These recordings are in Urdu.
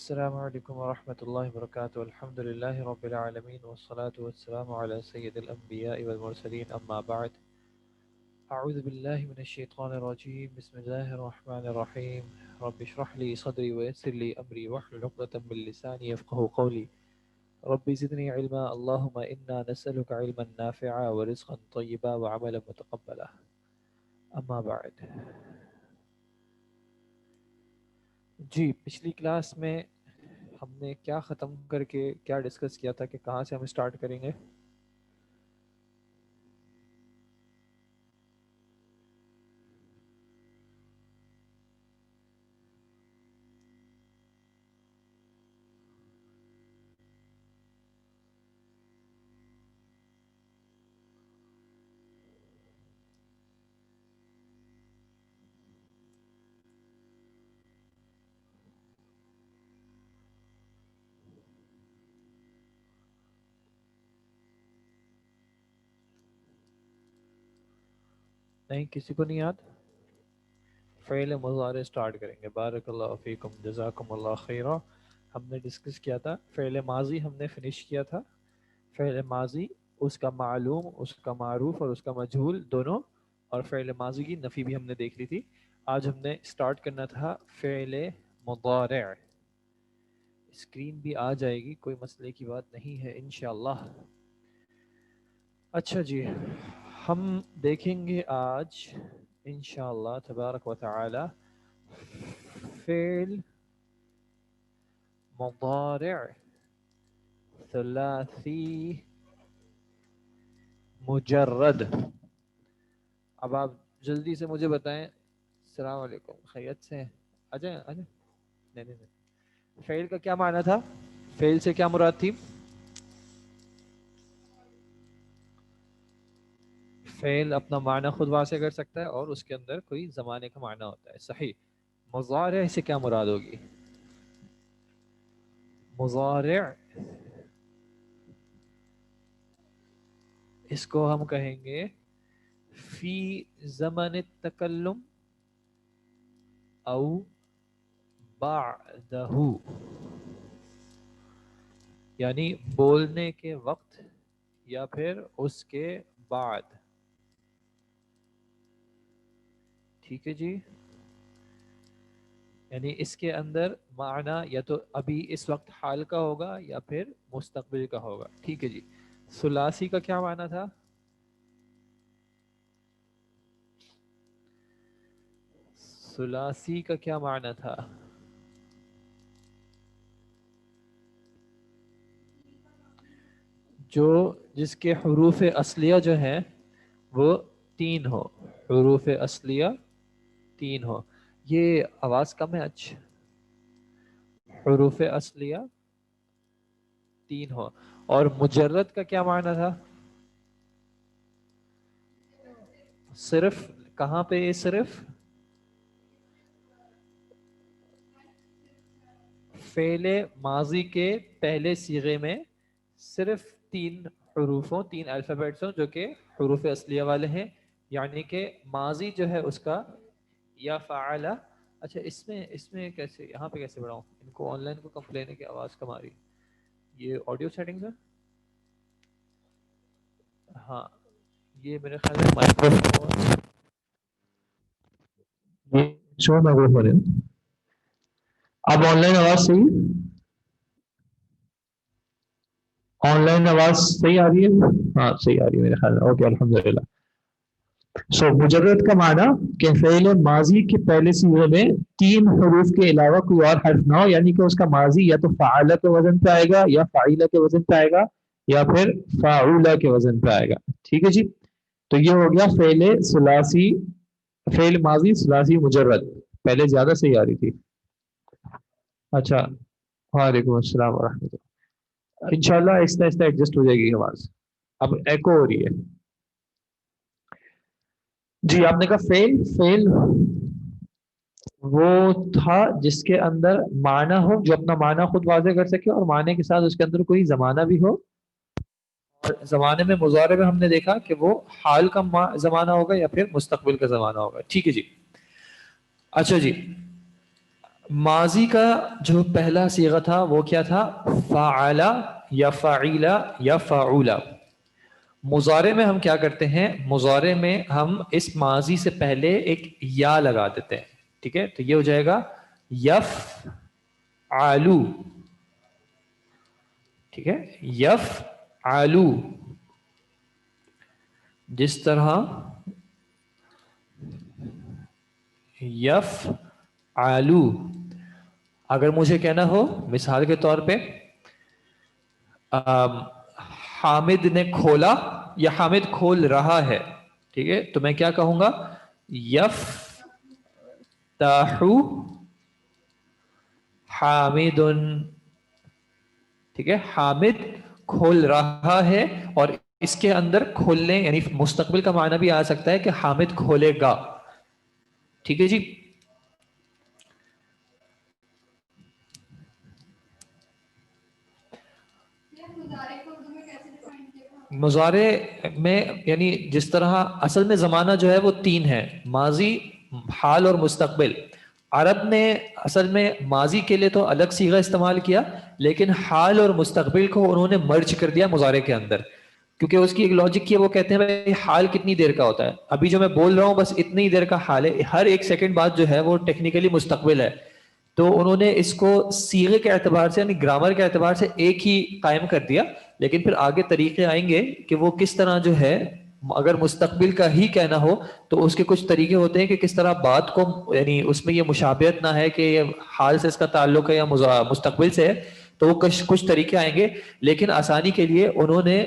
السلام علیکم ورحمۃ اللہ وبرکاتہ الحمد للہ رب العالمین والصلاة والسلام علی سید الانبیاء والمرسلین اما بعد اعوذ باللہ من الشیطان الرجیم بسم اللہ الرحمن الرحیم رب اشرح لی صدری ویسر لی امری واحلل عقدۃ من لسانی یفقهوا قولی رب زدنی علما اللہم انا نسألک علما نافعا ورزقا طیبا وعملا متقبلا اما بعد. جی پچھلی کلاس میں ہم نے کیا ختم کر کے کیا ڈسکس کیا تھا کہ کہاں سے ہم اسٹارٹ کریں گے؟ نہیں کسی کو نہیں یاد؟ فعل مضارع اسٹارٹ کریں گے. بارک اللہ فیکم جزاکم اللہ خیرا. ہم نے ڈسکس کیا تھا فعل ماضی ہم نے فنش کیا تھا. فعل ماضی اس کا معلوم، اس کا معروف اور اس کا مجہول دونوں، اور فعل ماضی کی نفی بھی ہم نے دیکھ لی تھی. آج ہم نے اسٹارٹ کرنا تھا فعل مضارع. اسکرین بھی آ جائے گی، کوئی مسئلے کی بات نہیں ہے انشاءاللہ. اچھا جی، ہم دیکھیں گے آج انشاءاللہ تبارک و تعالی فعل مضارع ثلاثی مجرد. اب آپ جلدی سے مجھے بتائیں. السلام علیکم، خیریت سے ہیں؟ آ جائیں آ جائیں. نہیں. فعل کا کیا معنی تھا؟ فعل سے کیا مراد تھی؟ فعل اپنا معنی خود واضح کر سکتا ہے اور اس کے اندر کوئی زمانے کا معنی ہوتا ہے. صحیح. مضارع سے کیا مراد ہوگی؟ مضارع اس کو ہم کہیں گے فی زمن التکلم او بعدہ، یعنی بولنے کے وقت یا پھر اس کے بعد. ٹھیک ہے جی. یعنی اس کے اندر معنی یا تو ابھی اس وقت حال کا ہوگا یا پھر مستقبل کا ہوگا. ٹھیک ہے جی. ثلاثی کا کیا معنی تھا؟ ثلاثی کا کیا معنی تھا؟ جو جس کے حروف اصلیہ جو ہیں وہ 3 ہو. حروف اصلیہ 3 ہو. یہ آواز کم ہے. اچھا، حروف اصلیہ 3 ہو. اور مجرد کا کیا معنی تھا؟ صرف کہاں پہ؟ یہ صرف فعل ماضی کے پہلے صیغے میں صرف 3 حروفوں 3 الفابیٹس ہوں جو کہ حروف اصلیہ والے ہیں. یعنی کہ ماضی جو ہے اس کا یا فعل. اچھا اس میں کیسے یہاں پہ کیسے بڑھاؤں؟ ان کو آن لائن کو کمپلین ہے کہ آواز کم آ رہی. یہ آڈیو سیٹنگز ہے. ہاں یہ میرے خیال میں مائکروفون شو مائکروفون. اب آن لائن آواز صحیح، آن لائن آواز صحیح آ رہی ہے؟ ہاں صحیح آ رہی ہے میرے خیال میں. اوکے الحمدللہ. سو مجرد کا معنی کہ فعل ماضی کے پہلے صیغے میں 3 حروف کے علاوہ کوئی اور حرف نہ ہو، یعنی کہ اس کا ماضی یا تو فعل کے وزن پہ آئے گا یا فاعل کے وزن پہ آئے گا یا پھر فاعول کے وزن پہ آئے گا. ٹھیک ہے جی. تو یہ ہو گیا فعل ثلاثی، فعل ماضی ثلاثی مجرد. پہلے زیادہ صحیح آ رہی تھی. اچھا، وعلیکم السلام ورحمۃ اللہ. انشاءاللہ آہستہ آہستہ ایڈجسٹ ہو جائے گی آواز. اب ایکو ہو رہی ہے. جی آپ نے کہا فعل وہ تھا جس کے اندر معنی ہو، جو اپنا معنی خود واضح کر سکے اور معنی کے ساتھ اس کے اندر کوئی زمانہ بھی ہو. اور زمانے میں مضارع میں ہم نے دیکھا کہ وہ حال کا زمانہ ہوگا یا پھر مستقبل کا زمانہ ہوگا. ٹھیک ہے جی. اچھا جی، ماضی کا جو پہلا صیغہ تھا وہ کیا تھا؟ فعلا یا فعیلا یا فعولا. مضارع میں ہم کیا کرتے ہیں؟ مضارع میں ہم اس ماضی سے پہلے ایک یا لگا دیتے ہیں. ٹھیک ہے، تو یہ ہو جائے گا یف آلو. ٹھیک ہے، یف آلو. جس طرح یف آلو، اگر مجھے کہنا ہو مثال کے طور پہ حامد نے کھولا یا حامد کھول رہا ہے، ٹھیک ہے، تو میں کیا کہوں گا؟ یف تاحو حامد. ٹھیک ہے، حامد کھول رہا ہے، اور اس کے اندر کھولنے یعنی مستقبل کا معنی بھی آ سکتا ہے کہ حامد کھولے گا. ٹھیک ہے جی. مضارع میں یعنی جس طرح اصل میں زمانہ جو ہے وہ تین ہے، ماضی، حال اور مستقبل. عرب نے اصل میں ماضی کے لیے تو الگ صیغہ استعمال کیا، لیکن حال اور مستقبل کو انہوں نے مرج کر دیا مضارع کے اندر، کیونکہ اس کی ایک لاجک کی ہے. وہ کہتے ہیں بھائی حال کتنی دیر کا ہوتا ہے؟ ابھی جو میں بول رہا ہوں بس اتنی دیر کا حال ہے، ہر ایک سیکنڈ بعد جو ہے وہ ٹیکنیکلی مستقبل ہے. تو انہوں نے اس کو صیغے کے اعتبار سے یعنی گرامر کے اعتبار سے ایک ہی قائم کر دیا، لیکن پھر آگے طریقے آئیں گے کہ وہ کس طرح جو ہے اگر مستقبل کا ہی کہنا ہو تو اس کے کچھ طریقے ہوتے ہیں کہ کس طرح بات کو یعنی اس میں یہ مشابہت نہ ہے کہ یہ حال سے اس کا تعلق ہے یا مستقبل سے ہے، تو وہ کچھ طریقے آئیں گے. لیکن آسانی کے لیے انہوں نے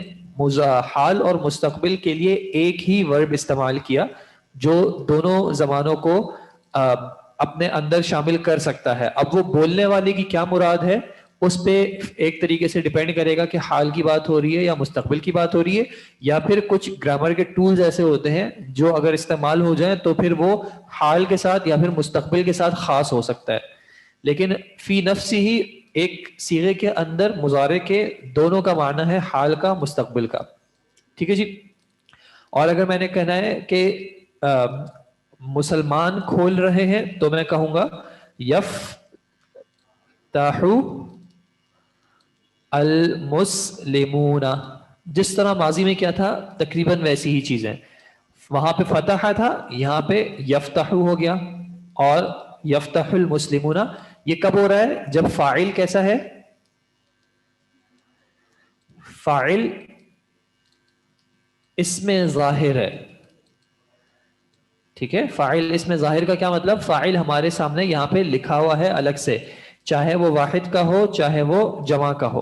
حال اور مستقبل کے لیے ایک ہی ورب استعمال کیا جو دونوں زمانوں کو اپنے اندر شامل کر سکتا ہے. اب وہ بولنے والے کی کیا مراد ہے اس پہ ایک طریقے سے ڈیپینڈ کرے گا کہ حال کی بات ہو رہی ہے یا مستقبل کی بات ہو رہی ہے، یا پھر کچھ گرامر کے ٹولز ایسے ہوتے ہیں جو اگر استعمال ہو جائیں تو پھر وہ حال کے ساتھ یا پھر مستقبل کے ساتھ خاص ہو سکتا ہے. لیکن فی نفسی ہی ایک صیغے کے اندر مضارع کے دونوں کا معنی ہے حال کا، مستقبل کا. ٹھیک ہے جی. اور اگر میں نے کہنا ہے کہ مسلمان کھول رہے ہیں تو میں کہوں گا یفتحو المسلمون. جس طرح ماضی میں کیا تھا تقریباً ویسی ہی چیزیں، وہاں پہ فتح تھا، یہاں پہ یفتحو ہو گیا. اور یفتح المسلمون یہ کب ہو رہا ہے؟ جب فاعل کیسا ہے؟ فاعل اس میں ظاہر ہے. ٹھیک ہے، فاعل اس میں ظاہر کا کیا مطلب؟ فاعل ہمارے سامنے یہاں پہ لکھا ہوا ہے الگ سے، چاہے وہ واحد کا ہو چاہے وہ جمع کا ہو.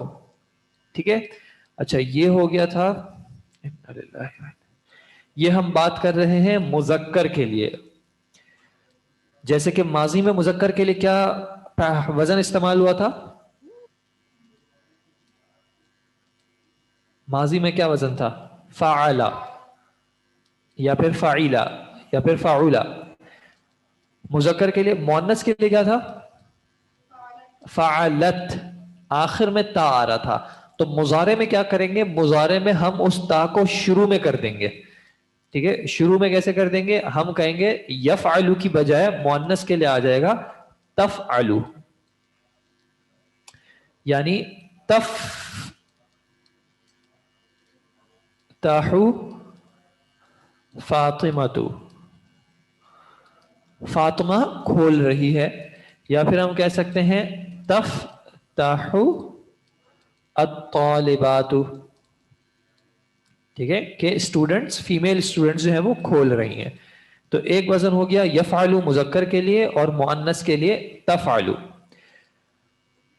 ٹھیک ہے. اچھا یہ ہو گیا تھا. یہ ہم بات کر رہے ہیں مذکر کے لیے. جیسے کہ ماضی میں مذکر کے لیے کیا وزن استعمال ہوا تھا؟ ماضی میں کیا وزن تھا؟ فعلا یا پھر فعیلا یا پھر فعولا. مذکر کے لیے مؤنث کے لیے کیا تھا؟ فعلت. آخر میں تا آ رہا تھا. تو مضارع میں کیا کریں گے؟ مضارع میں ہم اس تا کو شروع میں کر دیں گے. ٹھیک ہے، شروع میں کیسے کر دیں گے؟ ہم کہیں گے یفعلو کی بجائے مؤنث کے لیے آ جائے گا تفعلو، یعنی تفتحو فاطمتو، فاطمہ کھول رہی ہے. یا پھر ہم کہہ سکتے ہیں تفتح الطالبات. ٹھیک ہے کہ اسٹوڈنٹس، فیمیل اسٹوڈنٹس جو ہیں وہ کھول رہی ہیں. تو ایک وزن ہو گیا یفعلو مذکر کے لیے اور مؤنث کے لیے تفعلو.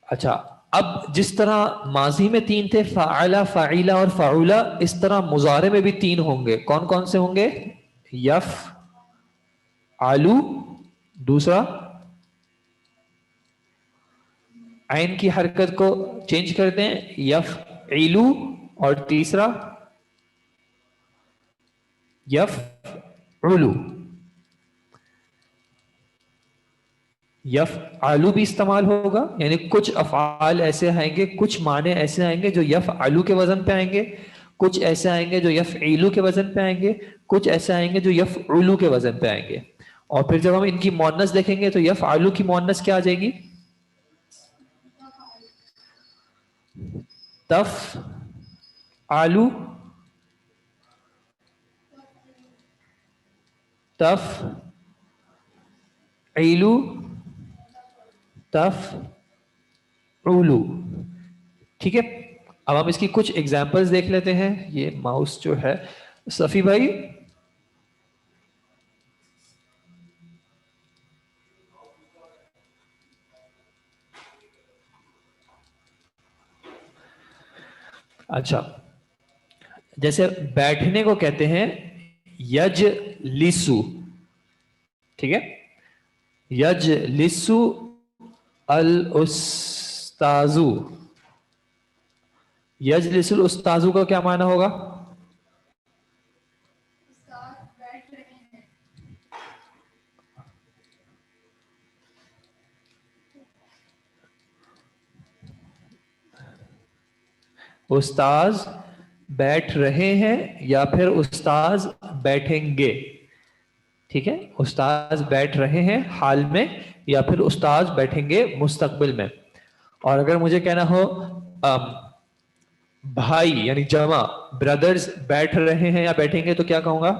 اچھا اب جس طرح ماضی میں تین تھے فعلا فعیلا اور فعولا، اس طرح مضارع میں بھی تین ہوں گے. کون کون سے ہوں گے؟ یفعلو، دوسرا عین کی حرکت کو چینج کر دیں یفعلو، اور تیسرا یفعلو. یفعلو بھی استعمال ہوگا، یعنی کچھ افعال ایسے آئیں گے، کچھ معنی ایسے آئیں گے جو یفعلو کے وزن پہ آئیں گے، کچھ ایسے آئیں گے جو یفعلو کے وزن پہ آئیں گے، کچھ ایسے آئیں گے جو یفعلو کے وزن پہ آئیں گے. اور پھر جب ہم ان کی مؤنث دیکھیں گے تو یفعلو کی مؤنث کیا آ جائے گی؟ تفعلو، تفعلو، تفعلو. ٹھیک ہے. اب ہم اس کی کچھ ایگزامپلز دیکھ لیتے ہیں. یہ ماؤس جو ہے صفی بھائی، اچھا جیسے بیٹھنے کو کہتے ہیں یجلسو، ٹھیک ہے. یجلسو الاستاذو، یجلس الاستاذو کا کیا معنی ہوگا؟ استاذ بیٹھ رہے ہیں یا پھر استاذ بیٹھیں گے. ٹھیک ہے. استاذ بیٹھ رہے ہیں حال میں یا پھر استاذ بیٹھیں گے مستقبل میں. اور اگر مجھے کہنا ہو بھائی یعنی جمع بردرز بیٹھ رہے ہیں یا بیٹھیں گے تو کیا کہوں گا؟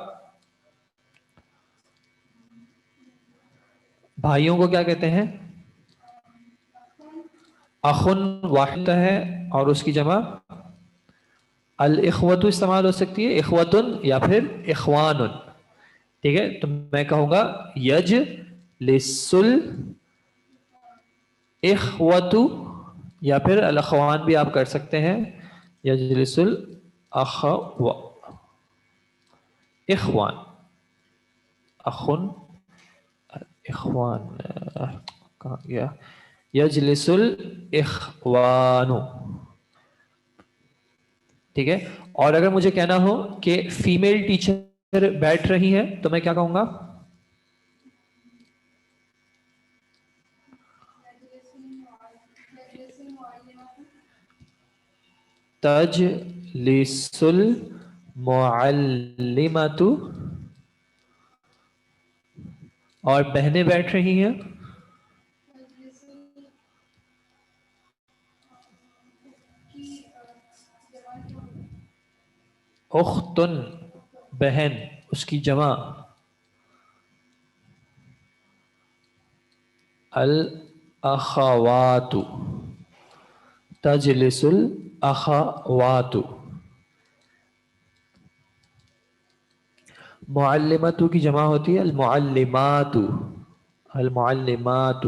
بھائیوں کو کیا کہتے ہیں؟ اخن واحد ہے اور اس کی جمع الاخوت استعمال ہو سکتی ہے، اخوتن یا پھر اخوان. ٹھیک ہے. تو میں کہوں گا یجلسل اخوت یا پھر الاخوان بھی آپ کر سکتے ہیں. یجلسل اخوان، اخن اخوان کہاں گیا؟ یجلس الاخوان. ٹھیک ہے. اور اگر مجھے کہنا ہو کہ فیمیل ٹیچر بیٹھ رہی ہے تو میں کیا کہوں گا؟ تجلس المعلمۃ. اور بہنیں بیٹھ رہی ہیں؟ اختن بہن، اس کی جمع الاخوات. تجلس الاخوات. معلمات کی جمع ہوتی ہے المعلمات، المعلمات.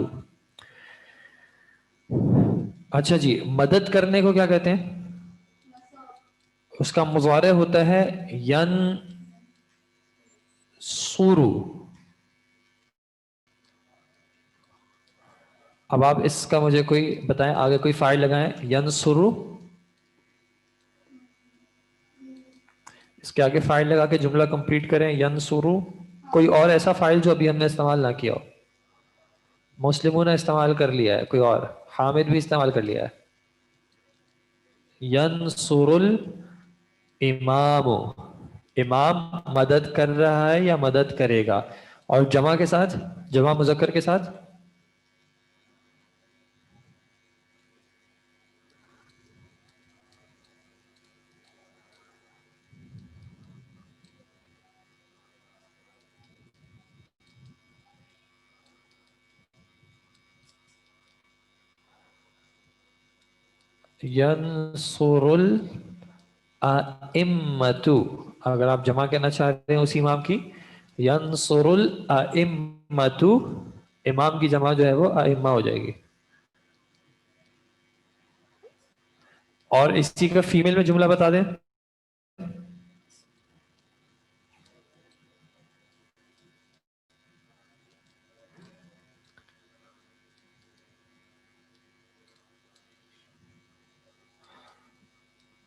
اچھا جی، مدد کرنے کو کیا کہتے ہیں؟ اس کا مضارع ہوتا ہے ینصرو. اب آپ اس کا مجھے کوئی بتائیں، آگے کوئی فاعل لگائیں. ینصرو، اس کے آگے فاعل لگا کے جملہ کمپلیٹ کریں. ینصرو. کوئی اور ایسا فاعل جو ابھی ہم نے استعمال نہ کیا ہو؟ مسلموں نے استعمال کر لیا ہے، کوئی اور؟ حامد بھی استعمال کر لیا ہے. ینصر الامام، امام مدد کر رہا ہے یا مدد کرے گا. اور جمع کے ساتھ، جمع مذکر کے ساتھ ینصر الائمۃ. اگر آپ جمع کرنا چاہتے ہیں اسی امام کی، ینصر الائمۃ، امام کی جمع جو ہے وہ ائمہ ہو جائے گی. اور اسی کا فیمیل میں جملہ بتا دیں.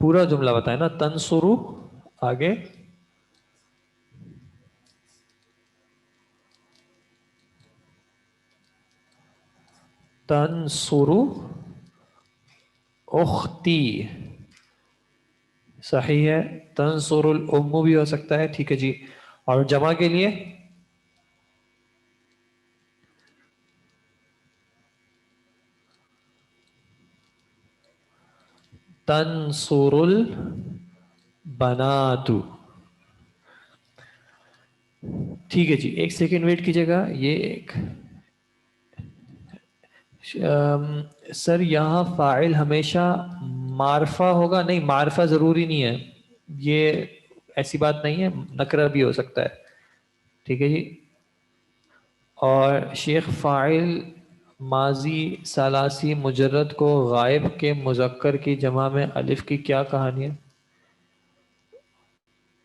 پورا جملہ بتائیں نا. تنصرو، آگے تنصرو اختی، صحیح ہے. تنصر الام بھی ہو سکتا ہے. ٹھیک ہے جی. اور جمع کے لیے تنصر البنات. ٹھیک ہے جی، ایک سیکنڈ ویٹ کیجیے گا. یہ ایک سر یہاں فاعل ہمیشہ معرفہ ہوگا؟ نہیں، معرفہ ضروری نہیں ہے، یہ ایسی بات نہیں ہے، نکرہ بھی ہو سکتا ہے. ٹھیک ہے جی. اور شیخ فاعل ماضی ثلاثی مجرد کو غائب کے مذکر کی جمع میں الف کی کیا کہانی ہے؟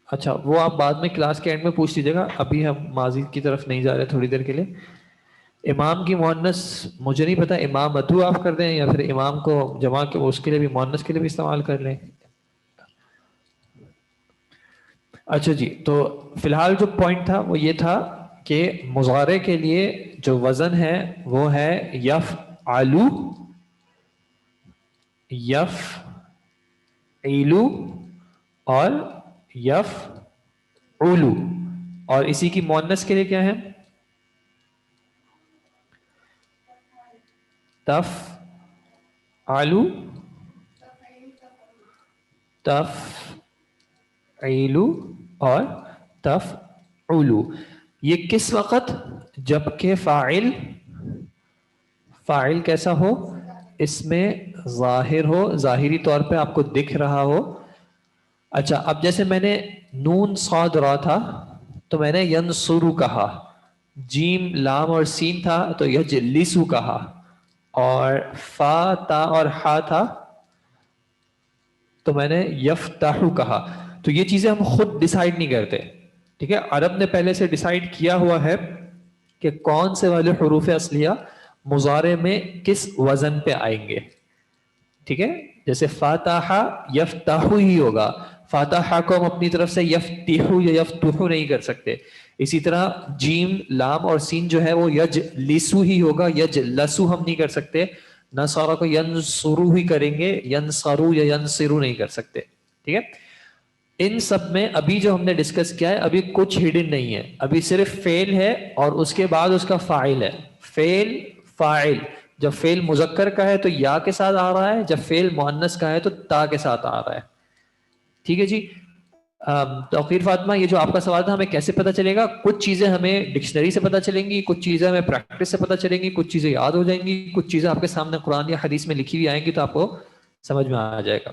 اچھا وہ آپ بعد میں کلاس کے اینڈ میں پوچھ لیجیے گا، ابھی ہم ماضی کی طرف نہیں جا رہے تھوڑی دیر کے لیے. امام کی مؤنث مجھے نہیں پتا، امام اتو آپ کر دیں یا پھر امام کو جمع کے اس کے لیے بھی مؤنث کے لیے بھی استعمال کر لیں. اچھا جی، تو فی الحال جو پوائنٹ تھا وہ یہ تھا کہ مضارع کے لیے جو وزن ہے وہ ہے یفعلو، یفعلو اور یفعلو. اور اسی کی مؤنث کے لیے کیا ہے؟ تفعلو، تفعلو اور تفعلو. یہ کس وقت؟ جبکہ فاعل کیسا ہو؟ اس میں ظاہر ہو، ظاہری طور پہ آپ کو دکھ رہا ہو. اچھا اب جیسے میں نے نون صاد را تھا تو میں نے ینصرو کہا، جیم لام اور سین تھا تو یجلسو کہا، اور فا تا اور ہا تھا تو میں نے یفتحو کہا. تو یہ چیزیں ہم خود ڈیسائیڈ نہیں کرتے، ٹھیک ہے. عرب نے پہلے سے ڈیسائیڈ کیا ہوا ہے کہ کون سے والے حروف اصلیہ مضارع میں کس وزن پہ آئیں گے. ٹھیک ہے، جیسے فاتحہ یفتحو ہی ہوگا، فاتحہ کو ہم اپنی طرف سے یفتحو یا یفتحو نہیں کر سکتے. اسی طرح جیم لام اور سین جو ہے وہ یجلسو ہی ہوگا، یجلسو ہم نہیں کر سکتے. نصارہ کو ینصرو ہی کریں گے، ینصرو یا ینصرو نہیں کر سکتے. ٹھیک ہے، ان سب میں ابھی جو ہم نے ڈسکس کیا ہے ابھی کچھ ہڈن نہیں ہے، ابھی صرف فعل ہے اور اس کے بعد اس کا فاعل ہے. فعل فاعل جب فعل مذکر کا ہے تو یا کے ساتھ آ رہا ہے، جب فعل مؤنث کا ہے تو تا کے ساتھ آ رہا ہے. ٹھیک ہے جی. توقیر فاطمہ یہ جو آپ کا سوال تھا ہمیں کیسے پتہ چلے گا؟ کچھ چیزیں ہمیں ڈکشنری سے پتہ چلیں گی، کچھ چیزیں ہمیں پریکٹس سے پتہ چلیں گی، کچھ چیزیں یاد ہو جائیں گی، کچھ چیزیں آپ کے سامنے قرآن یا حدیث میں لکھی ہوئی آئیں گی تو آپ کو سمجھ میں آ جائے گا.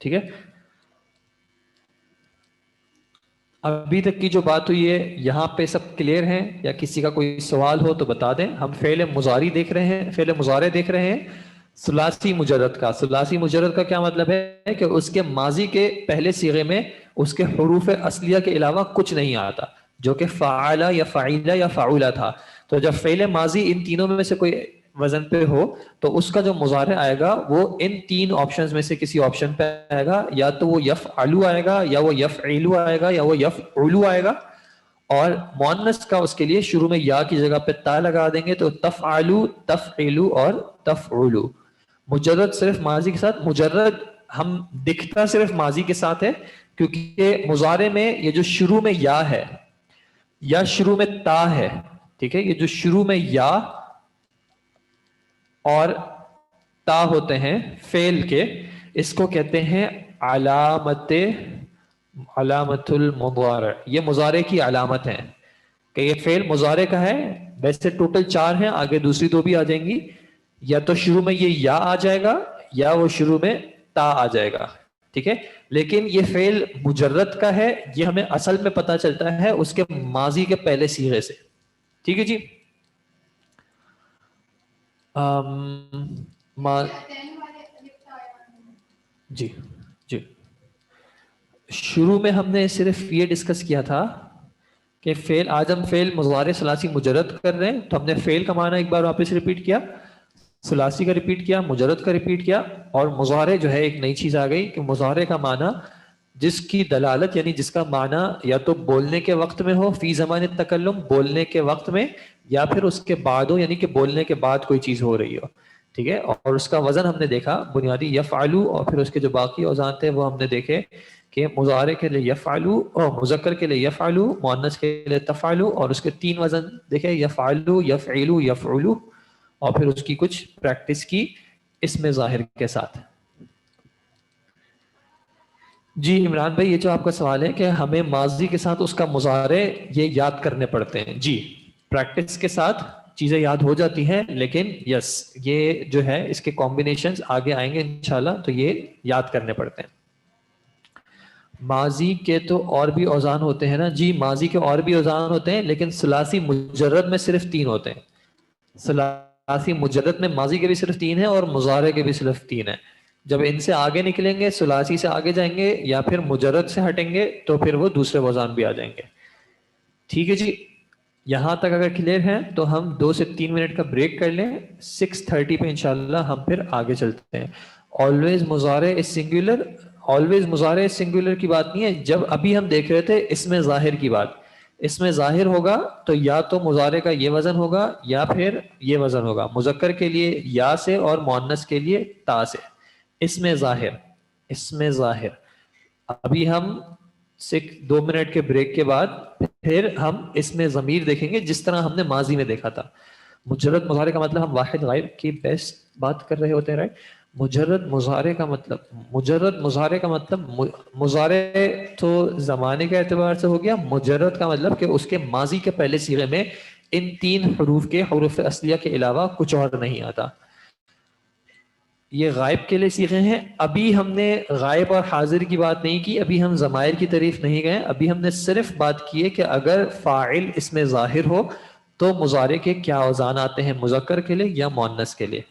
ٹھیک ہے، ابھی تک کی جو بات ہوئی ہے یہاں پہ سب کلیئر ہیں یا کسی کا کوئی سوال ہو تو بتا دیں. ہم فعل مضارع دیکھ رہے ہیں، فعل مضارع دیکھ رہے ہیں ثلاثی مجرد کا. ثلاثی مجرد کا کیا مطلب ہے کہ اس کے ماضی کے پہلے صیغے میں اس کے حروف اصلیہ کے علاوہ کچھ نہیں آتا، جو کہ فعل یا فعیل یا فعولا تھا. تو جب فعل ماضی ان تینوں میں سے کوئی وزن پہ ہو تو اس کا جو مضارع آئے گا وہ ان تین آپشنز میں سے کسی آپشن پہ آئے گا، یا تو وہ یفعلو آئے گا، یا وہ یفعلو آئے گا، یا وہ یفعلو آئے گا. اور مؤنث کا اس کے لیے شروع میں یا کی جگہ پہ تا لگا دیں گے تو تفعلو، تفعلو اور تفعلو. مجرد صرف ماضی کے ساتھ، مجرد ہم دکھتا صرف ماضی کے ساتھ ہے کیونکہ مضارع میں یہ جو شروع میں یا ہے یا شروع میں تا ہے، ٹھیک ہے، یہ جو شروع میں یا اور تا ہوتے ہیں فعل کے، اس کو کہتے ہیں علامت المضارع. یہ مضارع کی علامت ہے کہ یہ فعل مضارع کا ہے. ویسے ٹوٹل 4 ہیں، آگے دوسری 2 بھی آ جائیں گی. یا تو شروع میں یہ یا آ جائے گا یا وہ شروع میں تا آ جائے گا. ٹھیک ہے، لیکن یہ فعل مجرد کا ہے، یہ ہمیں اصل میں پتہ چلتا ہے اس کے ماضی کے پہلے صیغے سے. ٹھیک ہے جی. جی جی، شروع میں ہم نے صرف یہ ڈسکس کیا تھا کہ فعل، آج ہم فعل مضارع ثلاثی مجرد کر رہے ہیں تو ہم نے فعل کا معنی ایک بار واپس ریپیٹ کیا، ثلاثی کا ریپیٹ کیا، مجرد کا ریپیٹ کیا، اور مضارع جو ہے ایک نئی چیز آ گئی کہ مضارع کا معنی جس کی دلالت یعنی جس کا معنی یا تو بولنے کے وقت میں ہو، فی زمان التکلم، بولنے کے وقت میں، یا پھر اس کے بعد ہو یعنی کہ بولنے کے بعد کوئی چیز ہو رہی ہو. ٹھیک ہے، اور اس کا وزن ہم نے دیکھا بنیادی یفعلو، اور پھر اس کے جو باقی اوزان تھے وہ ہم نے دیکھے کہ مضارع کے لیے یفعلو، اور مذکر کے لیے یفعلو، مؤنث کے لیے تفعلو، اور اس کے 3 وزن دیکھے، یفعلو، یفعلو، یفعلو، اور پھر اس کی کچھ پریکٹس کی اس میں ظاہر کے ساتھ. جی عمران بھائی، یہ جو آپ کا سوال ہے کہ ہمیں ماضی کے ساتھ اس کا مضارع یہ یاد کرنے پڑتے ہیں، جی پریکٹس کے ساتھ چیزیں یاد ہو جاتی ہیں، لیکن یس یہ جو ہے اس کے کمبینیشنز آگے آئیں گے انشاءاللہ، تو یہ یاد کرنے پڑتے ہیں۔ ماضی کے تو اور بھی اوزان ہوتے ہیں نا، جی ماضی کے اور بھی اوزان ہوتے ہیں، لیکن ثلاثی مجرد میں صرف 3 ہوتے ہیں۔ ثلاثی مجرد میں ماضی کے بھی صرف 3 ہیں اور مضارع کے بھی صرف 3 ہیں۔ جب ان سے آگے نکلیں گے، ثلاثی سے آگے جائیں گے یا پھر مجرد سے ہٹیں گے تو پھر وہ دوسرے اوزان بھی آ جائیں گے۔ ٹھیک ہے جی، یہاں تک اگر کلیئر ہیں تو ہم 2 سے 3 منٹ کا بریک کر لیں، 6:30 پہ انشاءاللہ ہم پھر آگے چلتے ہیں۔ آلویز مضارع از سنگولر، آلویز مضارع سنگولر کی بات نہیں ہے، جب ابھی ہم دیکھ رہے تھے اس میں ظاہر کی بات، اس میں ظاہر ہوگا تو یا تو مضارع کا یہ وزن ہوگا یا پھر یہ وزن ہوگا، مذکر کے لیے یا سے اور مؤنث کے لیے تا سے۔ اس میں ظاہر، اس میں ظاہر، ابھی ہم 2 منٹ کے بریک کے بعد پھر ہم اس میں ضمیر دیکھیں گے جس طرح ہم نے ماضی میں دیکھا تھا۔ مجرد مضارع کا مطلب ہم واحد غائب کی بیسٹ بات کر رہے ہوتے ہیں، رائٹ؟ مجرد مضارع کا مطلب، مجرد مضارع کا مطلب، مضارع تو زمانے کے اعتبار سے ہو گیا، مجرد کا مطلب کہ اس کے ماضی کے پہلے صیغے میں ان 3 حروف کے حروف اصلیہ کے علاوہ کچھ اور نہیں آتا۔ یہ غائب کے لیے صیغے ہیں۔ ابھی ہم نے غائب اور حاضر کی بات نہیں کی، ابھی ہم ضمائر کی طریف نہیں گئے، ابھی ہم نے صرف بات کی ہے کہ اگر فاعل اس میں ظاہر ہو تو مضارع کے کیا اوزان آتے ہیں، مذکر کے لیے یا مؤنث کے لیے۔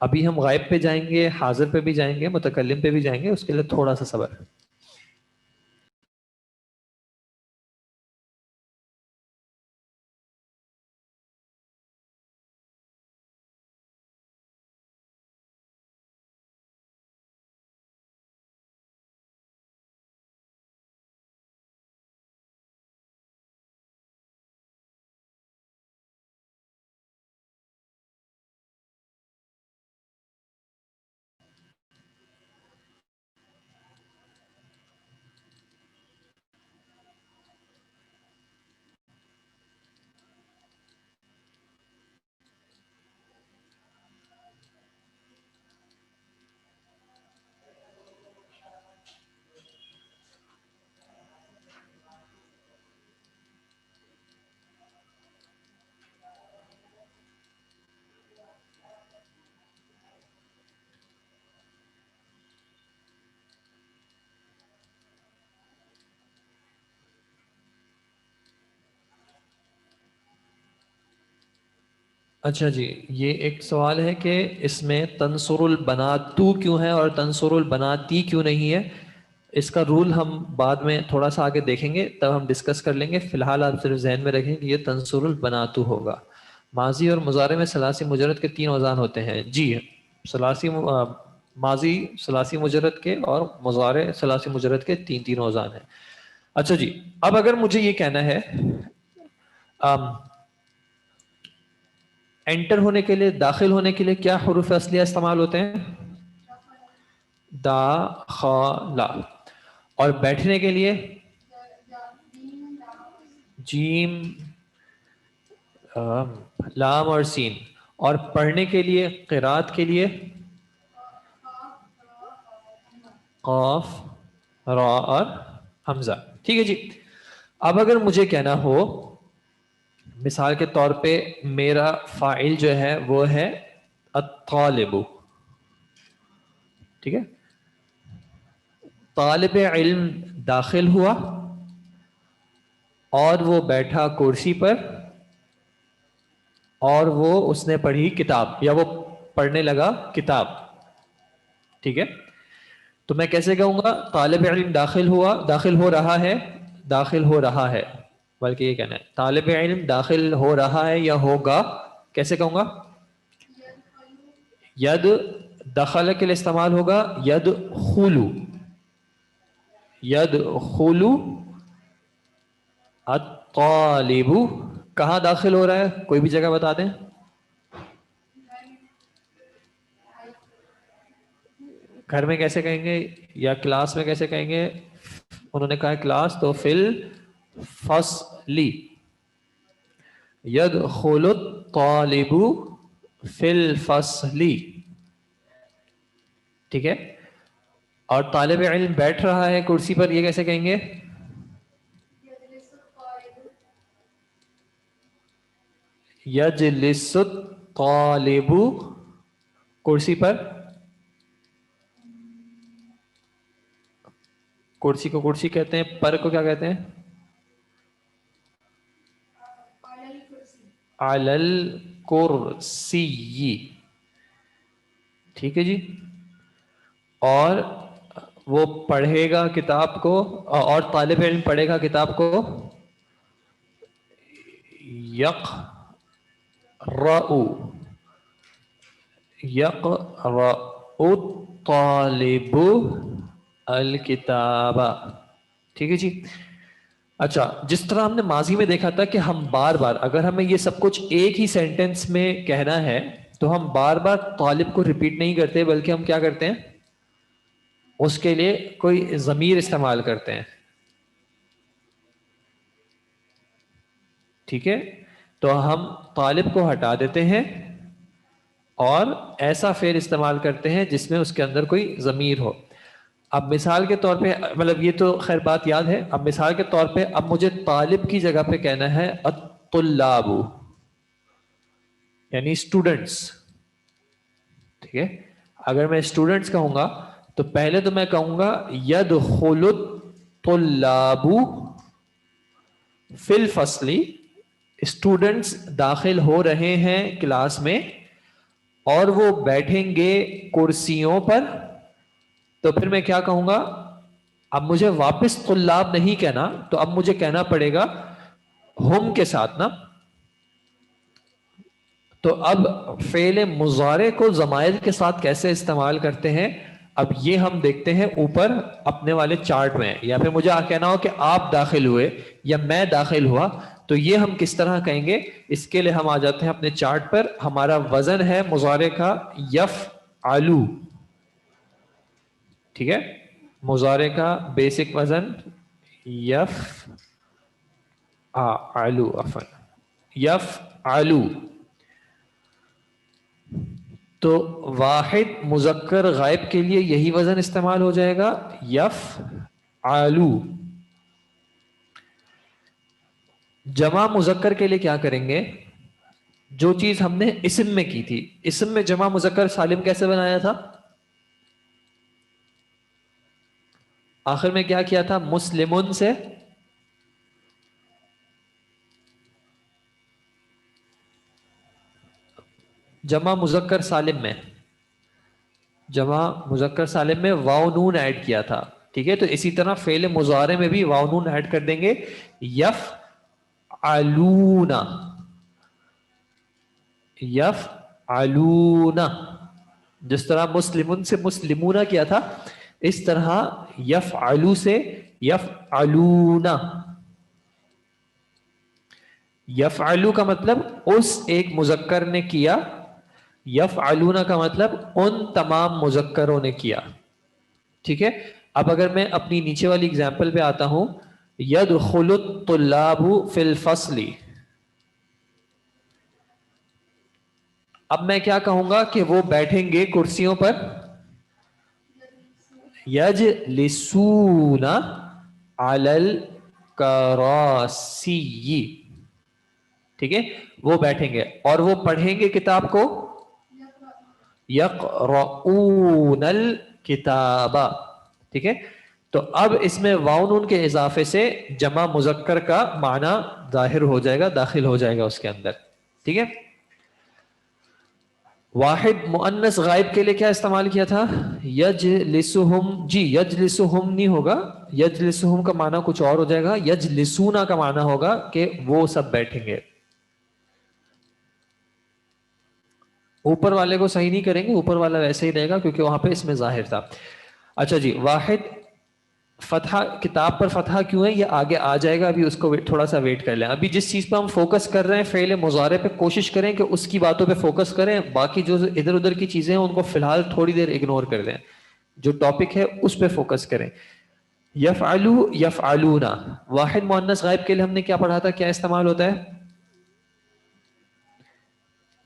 ابھی ہم غائب پہ جائیں گے، حاضر پہ بھی جائیں گے، متکلم پہ بھی جائیں گے، اس کے لیے تھوڑا سا صبر۔ اچھا جی، یہ ایک سوال ہے کہ اس میں تنصر البنات تو کیوں ہے اور تنصر البناتی کیوں نہیں ہے۔ اس کا رول ہم بعد میں تھوڑا سا آگے دیکھیں گے، تب ہم ڈسکس کر لیں گے۔ فی الحال آپ صرف ذہن میں رکھیں کہ یہ تنصر البناتو ہوگا۔ ماضی اور مضارع میں ثلاثی مجرد کے 3 اوزان ہوتے ہیں، جی ثلاثی ماضی ثلاثی مجرد کے اور مضارع ثلاثی مجرد کے 3 اوزان ہیں۔ اچھا جی، اب اگر مجھے یہ کہنا ہے انٹر ہونے کے لیے، داخل ہونے کے لیے کیا حروف اصلیہ استعمال ہوتے ہیں؟ داخلہ۔ اور بیٹھنے کے لیے جیم، لام اور سین۔ اور پڑھنے کے لیے، قرات کے لیے قاف، را اور حمزہ۔ ٹھیک ہے جی، اب اگر مجھے کہنا ہو مثال کے طور پہ میرا فاعل جو ہے وہ ہے الطالب، ٹھیک ہے، طالب علم داخل ہوا اور وہ بیٹھا کرسی پر اور وہ اس نے پڑھی کتاب، یا وہ پڑھنے لگا کتاب، ٹھیک ہے۔ تو میں کیسے کہوں گا؟ طالب علم داخل ہوا، داخل ہو رہا ہے، داخل ہو رہا ہے، بلکہ یہ کہنا ہے طالب علم داخل ہو رہا ہے یا ہوگا، کیسے کہوں گا؟ ید، دخل کے لیے استعمال ہوگا ید خلو، ید خلو الطالب۔ کہاں داخل ہو رہا ہے؟ کوئی بھی جگہ بتا دیں۔ گھر میں کیسے کہیں گے یا کلاس میں کیسے کہیں گے؟ انہوں نے کہا کلاس، تو فل فصلی، یدخل الطالب فی الفصل، ٹھیک ہے۔ اور طالب علم بیٹھ رہا ہے کرسی پر، یہ کیسے کہیں گے؟ یجلس الطالب کرسی پر، کرسی کو کرسی کہتے ہیں، پر کو کیا کہتے ہیں؟ علی الکرسی. ٹھیک ہے جی. اور وہ پڑھے گا کتاب کو، اور طالب علم پڑھے گا کتاب کو، یقرأ، یقرأ الطالب الکتاب. ٹھیک ہے جی. اچھا، جس طرح ہم نے ماضی میں دیکھا تھا کہ ہم بار بار اگر ہمیں یہ سب کچھ ایک ہی سینٹنس میں کہنا ہے تو ہم بار بار طالب کو ریپیٹ نہیں کرتے، بلکہ ہم کیا کرتے ہیں، اس کے لیے کوئی ضمیر استعمال کرتے ہیں. ٹھیک ہے، تو ہم طالب کو ہٹا دیتے ہیں اور ایسا فعل استعمال کرتے ہیں جس میں اس کے اندر کوئی ضمیر ہو. اب مثال کے طور پہ، مطلب یہ تو خیر بات یاد ہے، اب مثال کے طور پہ اب مجھے طالب کی جگہ پہ کہنا ہے الطلاب، یعنی اسٹوڈنٹس. ٹھیک ہے، اگر میں اسٹوڈنٹس کہوں گا تو پہلے تو میں کہوں گا یدخل الطلاب فی الفصل، اسٹوڈنٹس داخل ہو رہے ہیں کلاس میں اور وہ بیٹھیں گے کرسیوں پر. تو پھر میں کیا کہوں گا، اب مجھے واپس طلاب نہیں کہنا، تو اب مجھے کہنا پڑے گا ہم کے ساتھ نا. تو اب فعل مضارع کو ضمائر کے ساتھ کیسے استعمال کرتے ہیں، اب یہ ہم دیکھتے ہیں اوپر اپنے والے چارٹ میں. یا پھر مجھے کہنا ہو کہ آپ داخل ہوئے یا میں داخل ہوا، تو یہ ہم کس طرح کہیں گے؟ اس کے لیے ہم آ جاتے ہیں اپنے چارٹ پر. ہمارا وزن ہے مضارع کا یفعلو. ٹھیک ہے، مضارع کا بیسک وزن یفعلو. تو واحد مذکر غائب کے لیے یہی وزن استعمال ہو جائے گا، یفعلو. جمع مذکر کے لیے کیا کریں گے؟ جو چیز ہم نے اسم میں کی تھی، اسم میں جمع مذکر سالم کیسے بنایا تھا؟ آخر میں کیا کیا تھا؟ مسلمون سے جمع مذکر سالم میں، جمع مذکر سالم میں واو نون ایڈ کیا تھا. ٹھیک ہے، تو اسی طرح فعل مضارع میں بھی واو نون ایڈ کر دیں گے، یفعلون، یفعلون. جس طرح مسلمون سے مسلمون کیا تھا، اس طرح یفعلو سے یفعلون. یفعلو کا مطلب اس ایک مذکر نے کیا، یفعلون کا مطلب ان تمام مذکروں نے کیا. ٹھیک ہے، اب اگر میں اپنی نیچے والی اگزامپل پہ آتا ہوں، یدخل الطلاب فی الفصل. اب میں کیا کہوں گا کہ وہ بیٹھیں گے کرسیوں پر، یجلسون علی الکراسی. ٹھیک ہے، وہ بیٹھیں گے اور وہ پڑھیں گے کتاب کو، یقرؤون الکتاب. ٹھیک ہے، تو اب اس میں واو نون کے اضافے سے جمع مذکر کا معنی ظاہر ہو جائے گا، داخل ہو جائے گا اس کے اندر. ٹھیک ہے، واحد مؤنث غائب کے لیے کیا استعمال کیا تھا؟ یجلسہم. جی یجلسہم نہیں ہوگا، یجلسہم کا معنی کچھ اور ہو جائے گا. یجلسون کا معنی ہوگا کہ وہ سب بیٹھیں گے. اوپر والے کو صحیح نہیں کریں گے، اوپر والا ویسے ہی رہے گا کیونکہ وہاں پہ اس میں ظاہر تھا. اچھا جی، واحد فتحہ، کتاب پر فتحہ کیوں ہے یہ آگے آ جائے گا، ابھی اس کو تھوڑا سا ویٹ کر لیں. ابھی جس چیز پہ ہم فوکس کر رہے ہیں فعل مضارع پہ، کوشش کریں کہ اس کی باتوں پہ فوکس کریں، باقی جو ادھر ادھر کی چیزیں ہیں ان کو فی الحال تھوڑی دیر اگنور کر دیں، جو ٹاپک ہے اس پہ فوکس کریں. یفعلو یفعلون، واحد مؤنث غائب کے لیے ہم نے کیا پڑھا تھا، کیا استعمال ہوتا ہے؟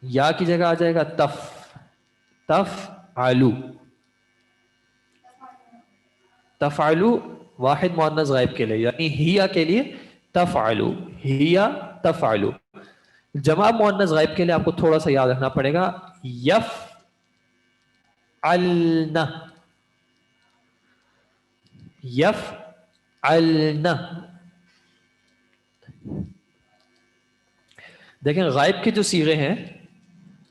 یا کی جگہ آ جائے گا تفعلو. تفعلو واحد مؤنث غائب کے لیے، یعنی ہیا کے لیے تفعلو، ہیا تفعلو. جمع مؤنث غائب کے لیے آپ کو تھوڑا سا یاد رکھنا پڑے گا، یفعلن، یفعلن. دیکھیں غائب کے جو صیغے ہیں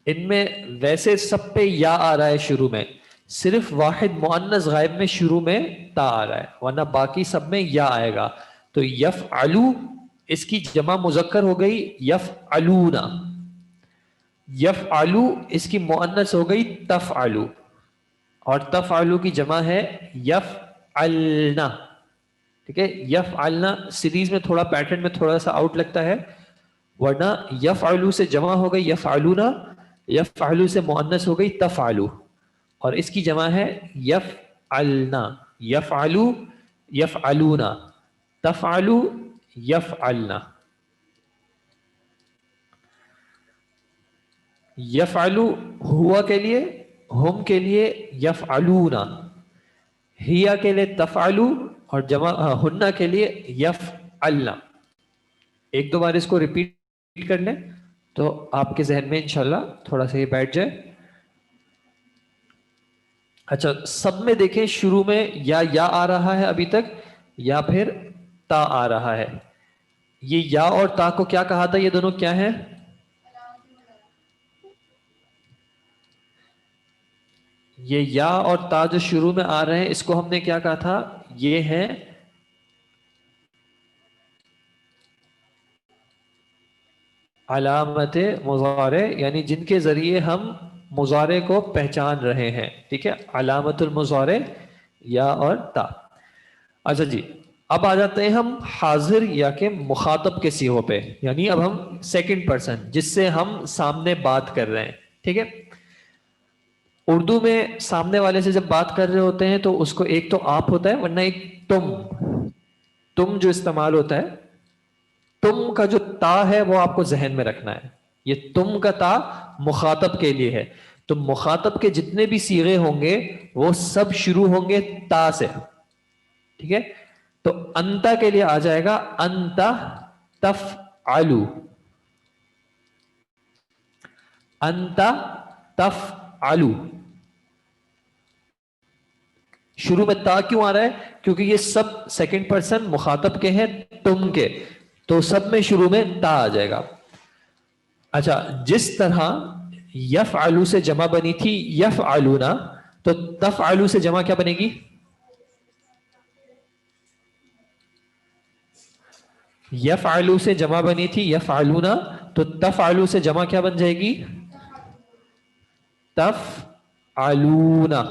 ان میں ویسے سب پہ یا آ رہا ہے شروع میں، صرف واحد مؤنث غائب میں شروع میں تا آ رہا ہے، ورنہ باقی سب میں یا آئے گا. تو یفعلو اس کی جمع مذکر ہو گئی یفعلون، یفعلو اس کی مؤنث ہو گئی تفعلو، اور تفعلو کی جمع ہے یفعلن. ٹھیک ہے، یفعلن سیریز میں تھوڑا پیٹرن میں تھوڑا سا آؤٹ لگتا ہے، ورنہ یفعلو سے جمع ہو گئی یفعلون، یفعلو سے مؤنث ہو گئی تفعلو، اور اس کی جمع ہے یفعلن، یفعلو یفعلون، تفعلو یفعلن. یفعلو ہوا کے لیے، ہم کے لیے یفعلون، ہیا کے لیے تفعلو، اور جمع ہنہ کے لیے یفعلن. ایک دو بار اس کو ریپیٹ کر لیں تو آپ کے ذہن میں انشاءاللہ تھوڑا سا یہ بیٹھ جائے. اچھا سب میں دیکھیں شروع میں یا آ رہا ہے ابھی تک، یا پھر تا آ رہا ہے. یہ یا اور تا کو کیا کہا تھا؟ یہ دونوں کیا ہیں؟ یہ یا اور تا جو شروع میں آ رہے ہیں اس کو ہم نے کیا کہا تھا؟ یہ ہے علامت مضارع، یعنی جن کے ذریعے ہم مضارع کو پہچان رہے ہیں. ٹھیک ہے، علامت المضارع یا اور تا. اچھا جی، اب آ جاتے ہیں ہم حاضر یا کہ مخاطب کے صیغوں پہ، یعنی اب ہم سیکنڈ پرسن جس سے ہم سامنے بات کر رہے ہیں. ٹھیک ہے، اردو میں سامنے والے سے جب بات کر رہے ہوتے ہیں تو اس کو ایک تو آپ ہوتا ہے، ورنہ ایک تم. تم جو استعمال ہوتا ہے، تم کا جو تا ہے وہ آپ کو ذہن میں رکھنا ہے. یہ تم کا تا مخاطب کے لیے ہے، تو مخاطب کے جتنے بھی صیغے ہوں گے وہ سب شروع ہوں گے تا سے. ٹھیک ہے، تو انتا کے لیے آ جائے گا انتا تفعلو، انتا تفعلو. شروع میں تا کیوں آ رہا ہے؟ کیونکہ یہ سب سیکنڈ پرسن مخاطب کے ہیں تم کے، تو سب میں شروع میں تا آ جائے گا. اچھا جس طرح یفعلو سے جمع بنی تھی یفعلونا، تو تفعلو سے جمع کیا بنے گی؟ یفعلو سے جمع بنی تھی یفعلونا، تو تفعلو سے جمع کیا بن جائے گی؟ تفعلونا.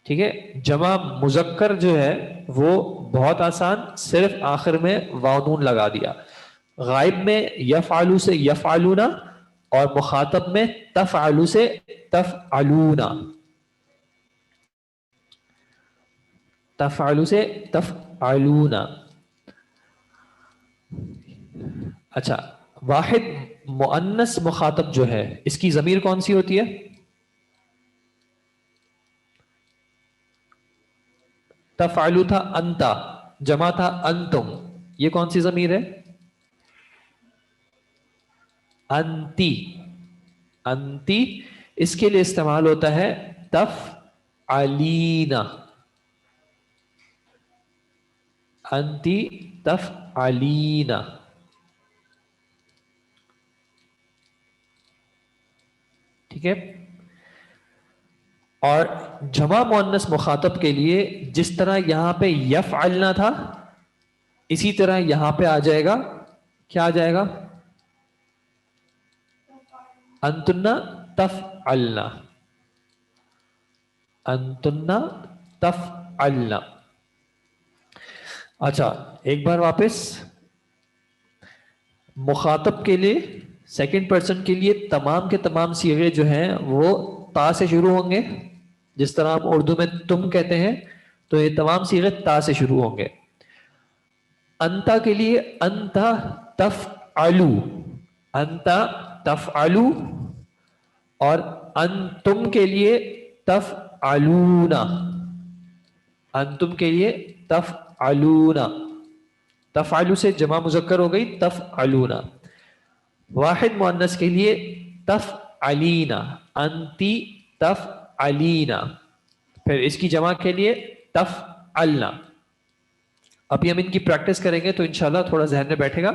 ٹھیک ہے، جمع مذکر جو ہے وہ بہت آسان، صرف آخر میں واو نون لگا دیا. غائب میں یفعلو سے یفعلونا، اور مخاطب میں تفعلو سے تفعلونا، تفعلو سے تفعلونا. اچھا واحد مؤنث مخاطب جو ہے اس کی ضمیر کون سی ہوتی ہے؟ تفعلو تھا انتا، جمع تھا انتم، یہ کون سی ضمیر ہے؟ انتی. انتی اس کے لیے استعمال ہوتا ہے تفعلینا، انتی تفعلینا. ٹھیک ہے، اور جمع مؤنث مخاطب کے لیے جس طرح یہاں پہ یفعلنا تھا، اسی طرح یہاں پہ آ جائے گا، کیا آ جائے گا؟ انتنا تفعلنا، انتنا تفعلنا. اچھا ایک بار واپس، مخاطب کے لیے سیکنڈ پرسن کے لیے تمام کے تمام صیغے جو ہیں وہ تا سے شروع ہوں گے. جس طرح ہم اردو میں تم کہتے ہیں تو یہ تمام صیغے تا سے شروع ہوں گے. انتا کے لیے انتا تفعلو، انتا تفعلو، اور انتم کے لیے تفعلونا. انتم کے لیے تفعلون، تفعلو سے جمع مذکر ہو گئی تفعلون. واحد مؤنث کے لیے تفعلین، انتی تفعلین. پھر اس کی جمع کے لیے تفعلنا. ابھی ہم ان کی پریکٹس کریں گے تو انشاءاللہ تھوڑا ذہن میں بیٹھے گا.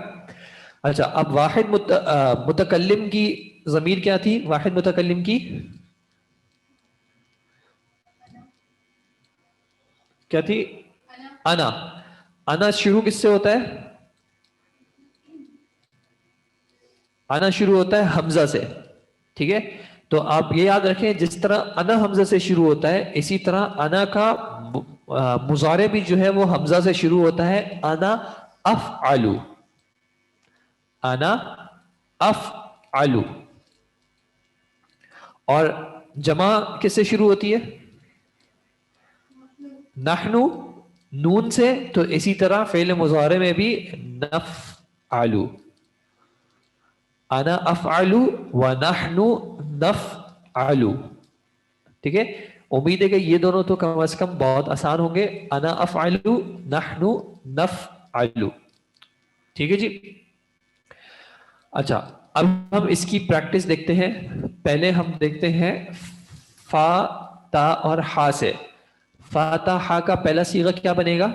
اچھا اب واحد متکلم کی ضمیر کیا تھی؟ واحد متکلم کی کیا تھی؟ انا. انا شروع کس سے ہوتا ہے؟ انا شروع ہوتا ہے حمزہ سے. ٹھیک ہے، تو آپ یہ یاد رکھیں جس طرح انا حمزہ سے شروع ہوتا ہے اسی طرح انا کا مضارع بھی جو ہے وہ حمزہ سے شروع ہوتا ہے. انا افعلو، انا افعلو. اور جمع کس سے شروع ہوتی ہے؟ نحنو، نون سے. تو اسی طرح فعل مضارع میں بھی نفعلو، انا افعلو ونحن نفعلو. ٹھیک ہے، امید ہے کہ یہ دونوں تو کم از کم بہت آسان ہوں گے. انا افعلو نحن نفعلو. ٹھیک ہے جی. اچھا اب ہم اس کی پریکٹس دیکھتے ہیں. پہلے ہم دیکھتے ہیں فا تا اور ہا سے. فا تا ہا کا پہلا صیغہ کیا بنے گا؟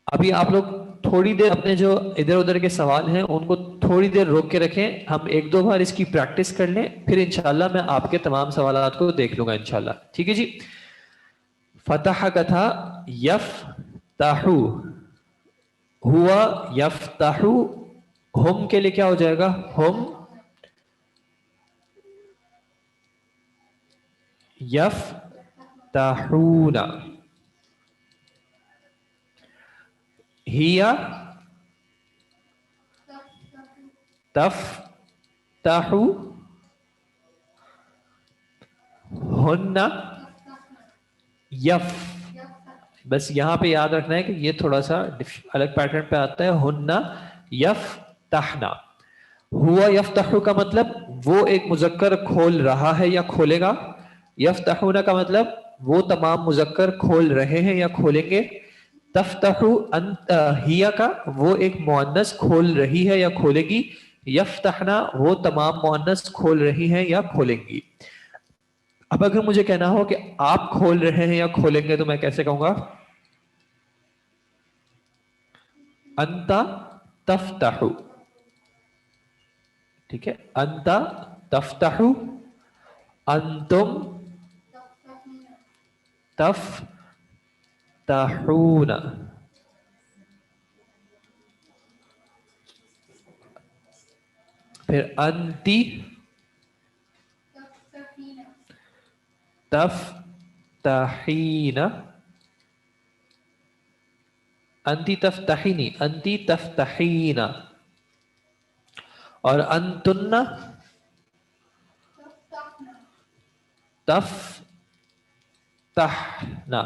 ابھی آپ لوگ تھوڑی دیر اپنے جو ادھر ادھر کے سوال ہیں ان کو تھوڑی دیر روک کے رکھیں. ہم ایک دو بار اس کی پریکٹس کر لیں پھر انشاءاللہ میں آپ کے تمام سوالات کو دیکھ لوں گا انشاءاللہ. ٹھیک ہے جی. فتح کا تھا یفتحو، ہوا یفتحو. ہم کے لیے کیا ہو جائے گا؟ ہم یفتحون. ہیا تفتحو، ہن یف. بس یہاں پہ یاد رکھنا ہے کہ یہ تھوڑا سا الگ پیٹرن پہ آتا ہے. ہن یفتحنا. ہوا یفتحو کا مطلب وہ ایک مذکر کھول رہا ہے یا کھولے گا. یفتحون کا مطلب وہ تمام مذکر کھول رہے ہیں یا کھولیں گے. تفتحو انت ہیا کا وہ ایک مؤنث کھول رہی ہے یا کھولے گی. یفتحنا وہ تمام مؤنث کھول رہی ہیں یا کھولیں گی. اب اگر مجھے کہنا ہو کہ آپ کھول رہے ہیں یا کھولیں گے تو میں کیسے کہوں گا؟ انتا تفتحو. ٹھیک ہے، انتا تفتحو، انتم تفتحون. پھر انتی تفتحین، انتی تفتحینی، انتی تفتحین. اور انتن تفتحنا،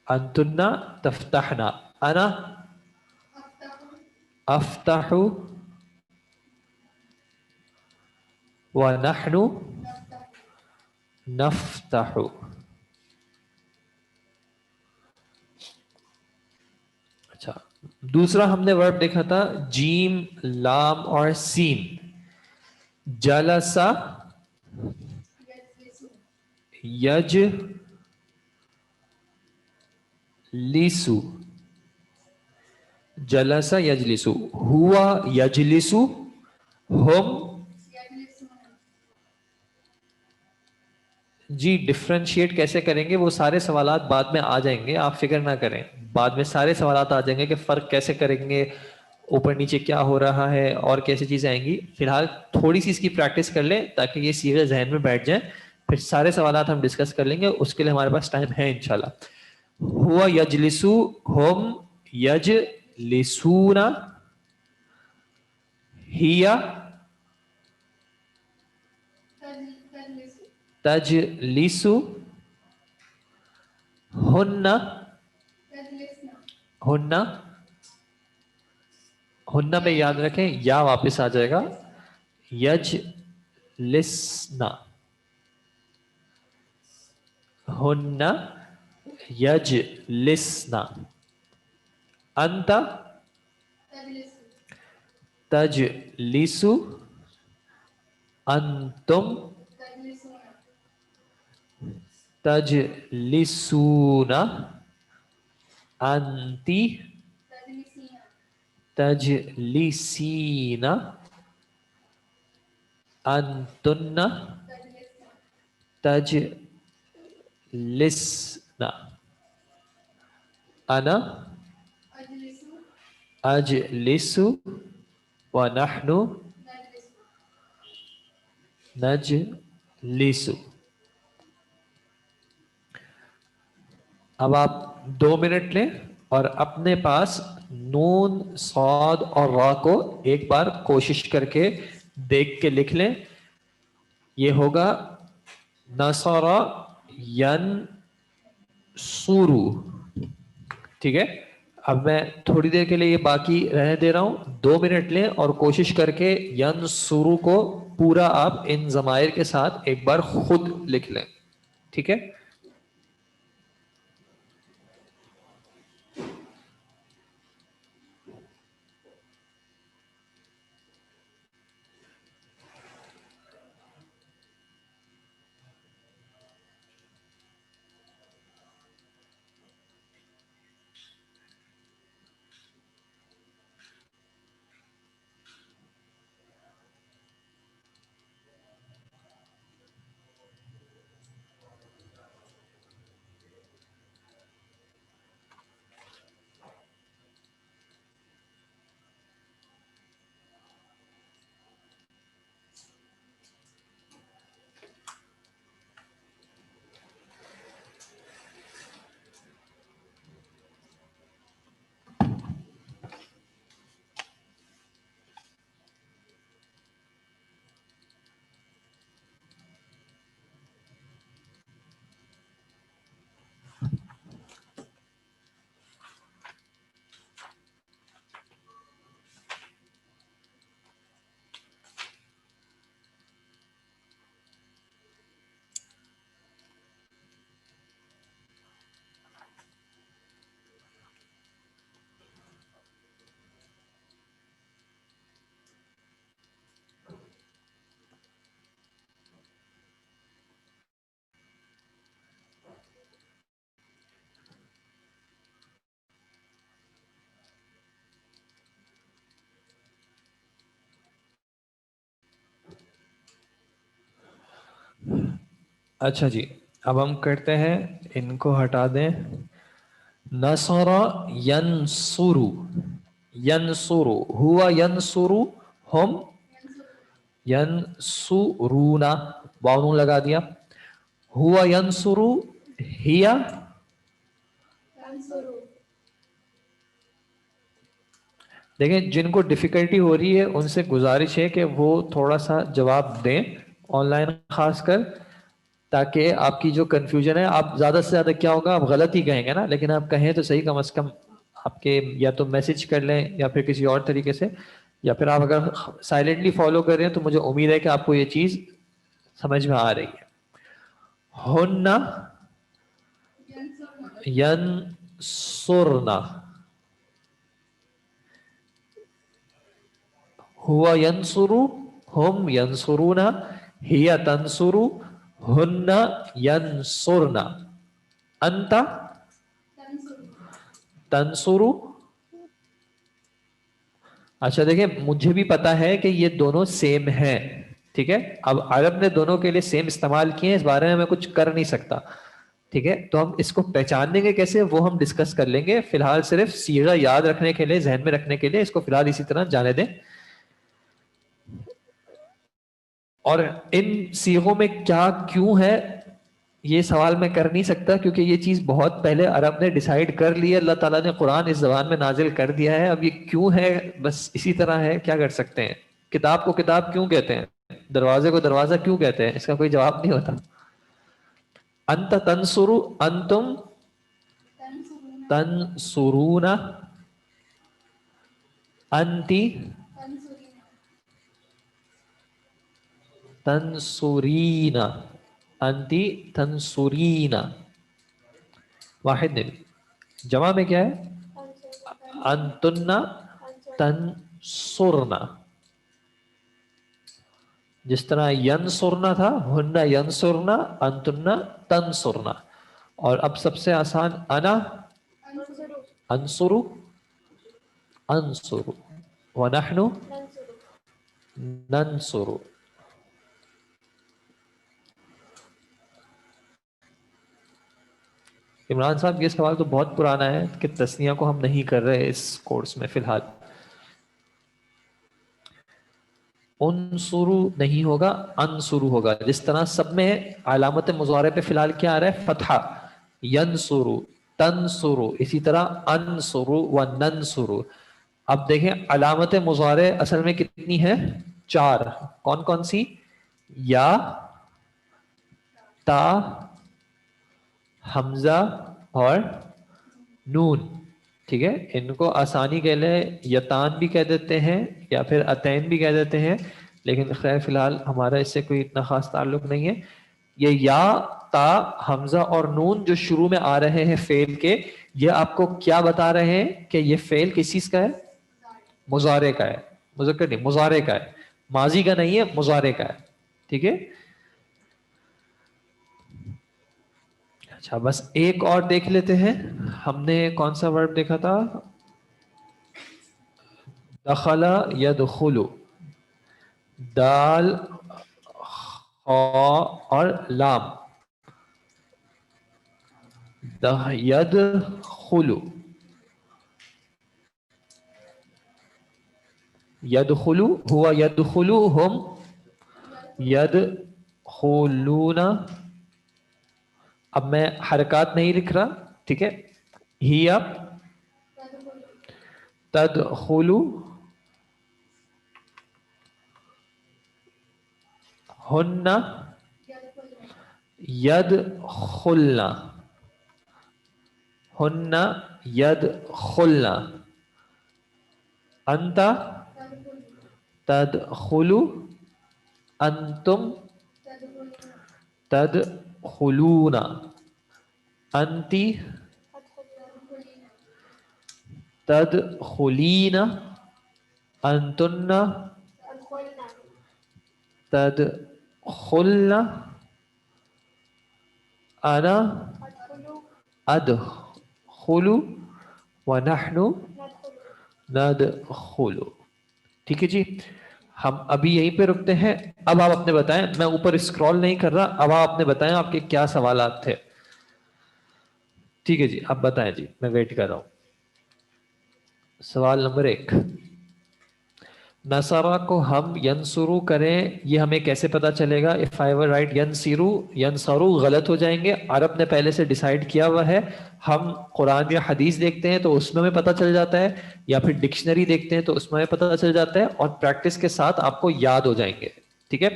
انتن تفتحنا. انا افتح ونحن نفتح. اچھا دوسرا ہم نے ورب دیکھا تھا جیم لام اور سین. جلسا یج لیسو، جلسا یجلسو. ہوا یجلسو، ہم جی ڈفرینشیٹ کیسے کریں گے وہ سارے سوالات بعد میں آ جائیں گے، آپ فکر نہ کریں. بعد میں سارے سوالات آ جائیں گے کہ فرق کیسے کریں گے، اوپر نیچے کیا ہو رہا ہے اور کیسی چیزیں آئیں گی. فی الحال تھوڑی سی اس کی پریکٹس کر لیں تاکہ یہ صیغے ذہن میں بیٹھ جائیں. پھر سارے سوالات ہم ڈسکس کر لیں گے، اس کے لیے ہمارے پاس ٹائم ہے انشاءاللہ. ہوا یجلسو، ہم یجلسون. ہیا تجلسو، ہن ہن ہن میں یاد رکھیں یا واپس آ جائے گا. یجلسنا، hunna yajlisna, anta tajlisu, antum tajlisuna, anti tajlisina, antunna tajlisna, ana ajlisu wa nahnu najlisu. اب آپ 2 منٹ لیں اور اپنے پاس نون صاد اور را کو ایک بار کوشش کر کے دیکھ کے لکھ لیں. یہ ہوگا نصر ینصرو. ٹھیک ہے، اب میں تھوڑی دیر کے لیے یہ باقی رہنے دے رہا ہوں. 2 منٹ لیں اور کوشش کر کے ینصرو کو پورا آپ ان ضمائر کے ساتھ ایک بار خود لکھ لیں. ٹھیک ہے، اچھا جی، اب ہم کرتے ہیں، ان کو ہٹا دیں. نصر ینصرو، ینصرو ہوا ینصرو، ہم ینصرون، واو لگا دیا. ہوا ینصرو، ہیا دیکھیں جن کو ڈیفیکلٹی ہو رہی ہے ان سے گزارش ہے کہ وہ تھوڑا سا جواب دیں آن لائن خاص کر، تاکہ آپ کی جو کنفیوژن ہے، آپ زیادہ سے زیادہ کیا ہوگا آپ غلط ہی کہیں گے نا، لیکن آپ کہیں تو صحیح، کم از کم آپ کے یا تو میسج کر لیں یا پھر کسی اور طریقے سے، یا پھر آپ اگر سائلنٹلی فالو کر رہے ہیں تو مجھے امید ہے کہ آپ کو یہ چیز سمجھ میں آ رہی ہے. ہن ینصرنا، ہوا ینصرو، ہم ینصرون، ہی تنصرو، ہن ینصرن، انت تنصرو. اچھا دیکھیں مجھے بھی پتا ہے کہ یہ دونوں سیم ہیں، ٹھیک ہے، اب عرب نے دونوں کے لیے سیم استعمال کیے ہیں، اس بارے میں کچھ کر نہیں سکتا. ٹھیک ہے، تو ہم اس کو پہچانیں گے کیسے وہ ہم ڈسکس کر لیں گے. فی الحال صرف صیغہ یاد رکھنے کے لیے، ذہن میں رکھنے کے لیے اس کو فی الحال اسی طرح جانے دیں. اور ان صیغوں میں کیا کیوں ہے یہ سوال میں کر نہیں سکتا، کیونکہ یہ چیز بہت پہلے عرب نے ڈیسائیڈ کر لی ہے، اللہ تعالیٰ نے قرآن اس زبان میں نازل کر دیا ہے. اب یہ کیوں ہے بس اسی طرح ہے، کیا کر سکتے ہیں. کتاب کو کتاب کیوں کہتے ہیں، دروازے کو دروازہ کیوں کہتے ہیں، اس کا کوئی جواب نہیں ہوتا. انت تنصرو، انتم تنصرون، انتی تنصرین، انتی تنصرین. واحد نے جمع میں کیا ہے؟ انتن تنصرنا. جس طرح ینصرنا تھا، ہن ینصرنا، انتن تنصرنا. اور اب سب سے آسان انا انصرو، انصرو، ونحن ننصرو. عمران صاحب یہ سوال تو بہت پرانا ہے کہ تسنیہ کو ہم نہیں کر رہے اس کورس میں فی الحال. انصرو نہیں ہوگا، انصرو ہوگا. جس طرح سب میں علامت مضارع پہ فی الحال کیا آ رہا ہے؟ فتحہ. ینصرو، تنصرو، اسی طرح انصرو و ننصرو. اب دیکھیں علامت مضارع اصل میں کتنی ہے؟ 4. کون کون سی؟ یا، تا، حمزہ اور نون. ٹھیک ہے، ان کو آسانی کے لیے یتان بھی کہہ دیتے ہیں یا پھر اتین بھی کہہ دیتے ہیں، لیکن خیر فی الحال ہمارا اس سے کوئی اتنا خاص تعلق نہیں ہے. یہ یا، تا، حمزہ اور نون جو شروع میں آ رہے ہیں فعل کے، یہ آپ کو کیا بتا رہے ہیں کہ یہ فعل کس چیز کا ہے؟ مضارع کا ہے. مذکر نہیں، مضارع کا ہے، ماضی کا نہیں ہے، مضارع کا ہے. ٹھیک ہے. اچھا بس ایک اور دیکھ لیتے ہیں. ہم نے کون سا ورب دیکھا تھا؟ دخل یدخل. دال، خا اور لام. یدخل، یدخل ہوا، یدخل ہم یدخلون. اب میں حرکات نہیں لکھ رہا، ٹھیک ہے. ہی تدخل، ہن یدخلنا، ہن یدخلنا. انت تدخل، انتم تدخلون. انتی تدخلین، انتن تدخلن، انا ادخل ونحن ندخل. ٹھیک ہے جی، ہم ابھی یہیں پہ رکتے ہیں. اب آپ اپنے بتائیں، میں اوپر اسکرول نہیں کر رہا، اب آپ اپنے بتائیں آپ کے کیا سوالات تھے. ٹھیک ہے جی، اب بتائیں جی، میں ویٹ کر رہا ہوں. سوال نمبر 1، نصرہ کو ہم ینصرو کریں، یہ ہمیں کیسے پتا چلے گا؟ if I were right ینصرو، ینصرو غلط ہو جائیں گے. عرب نے پہلے سے ڈیسائیڈ کیا ہوا ہے. ہم قرآن یا حدیث دیکھتے ہیں تو اس میں ہمیں پتا چل جاتا ہے، یا پھر ڈکشنری دیکھتے ہیں تو اس میں ہمیں پتا چل جاتا ہے، اور پریکٹس کے ساتھ آپ کو یاد ہو جائیں گے. ٹھیک ہے.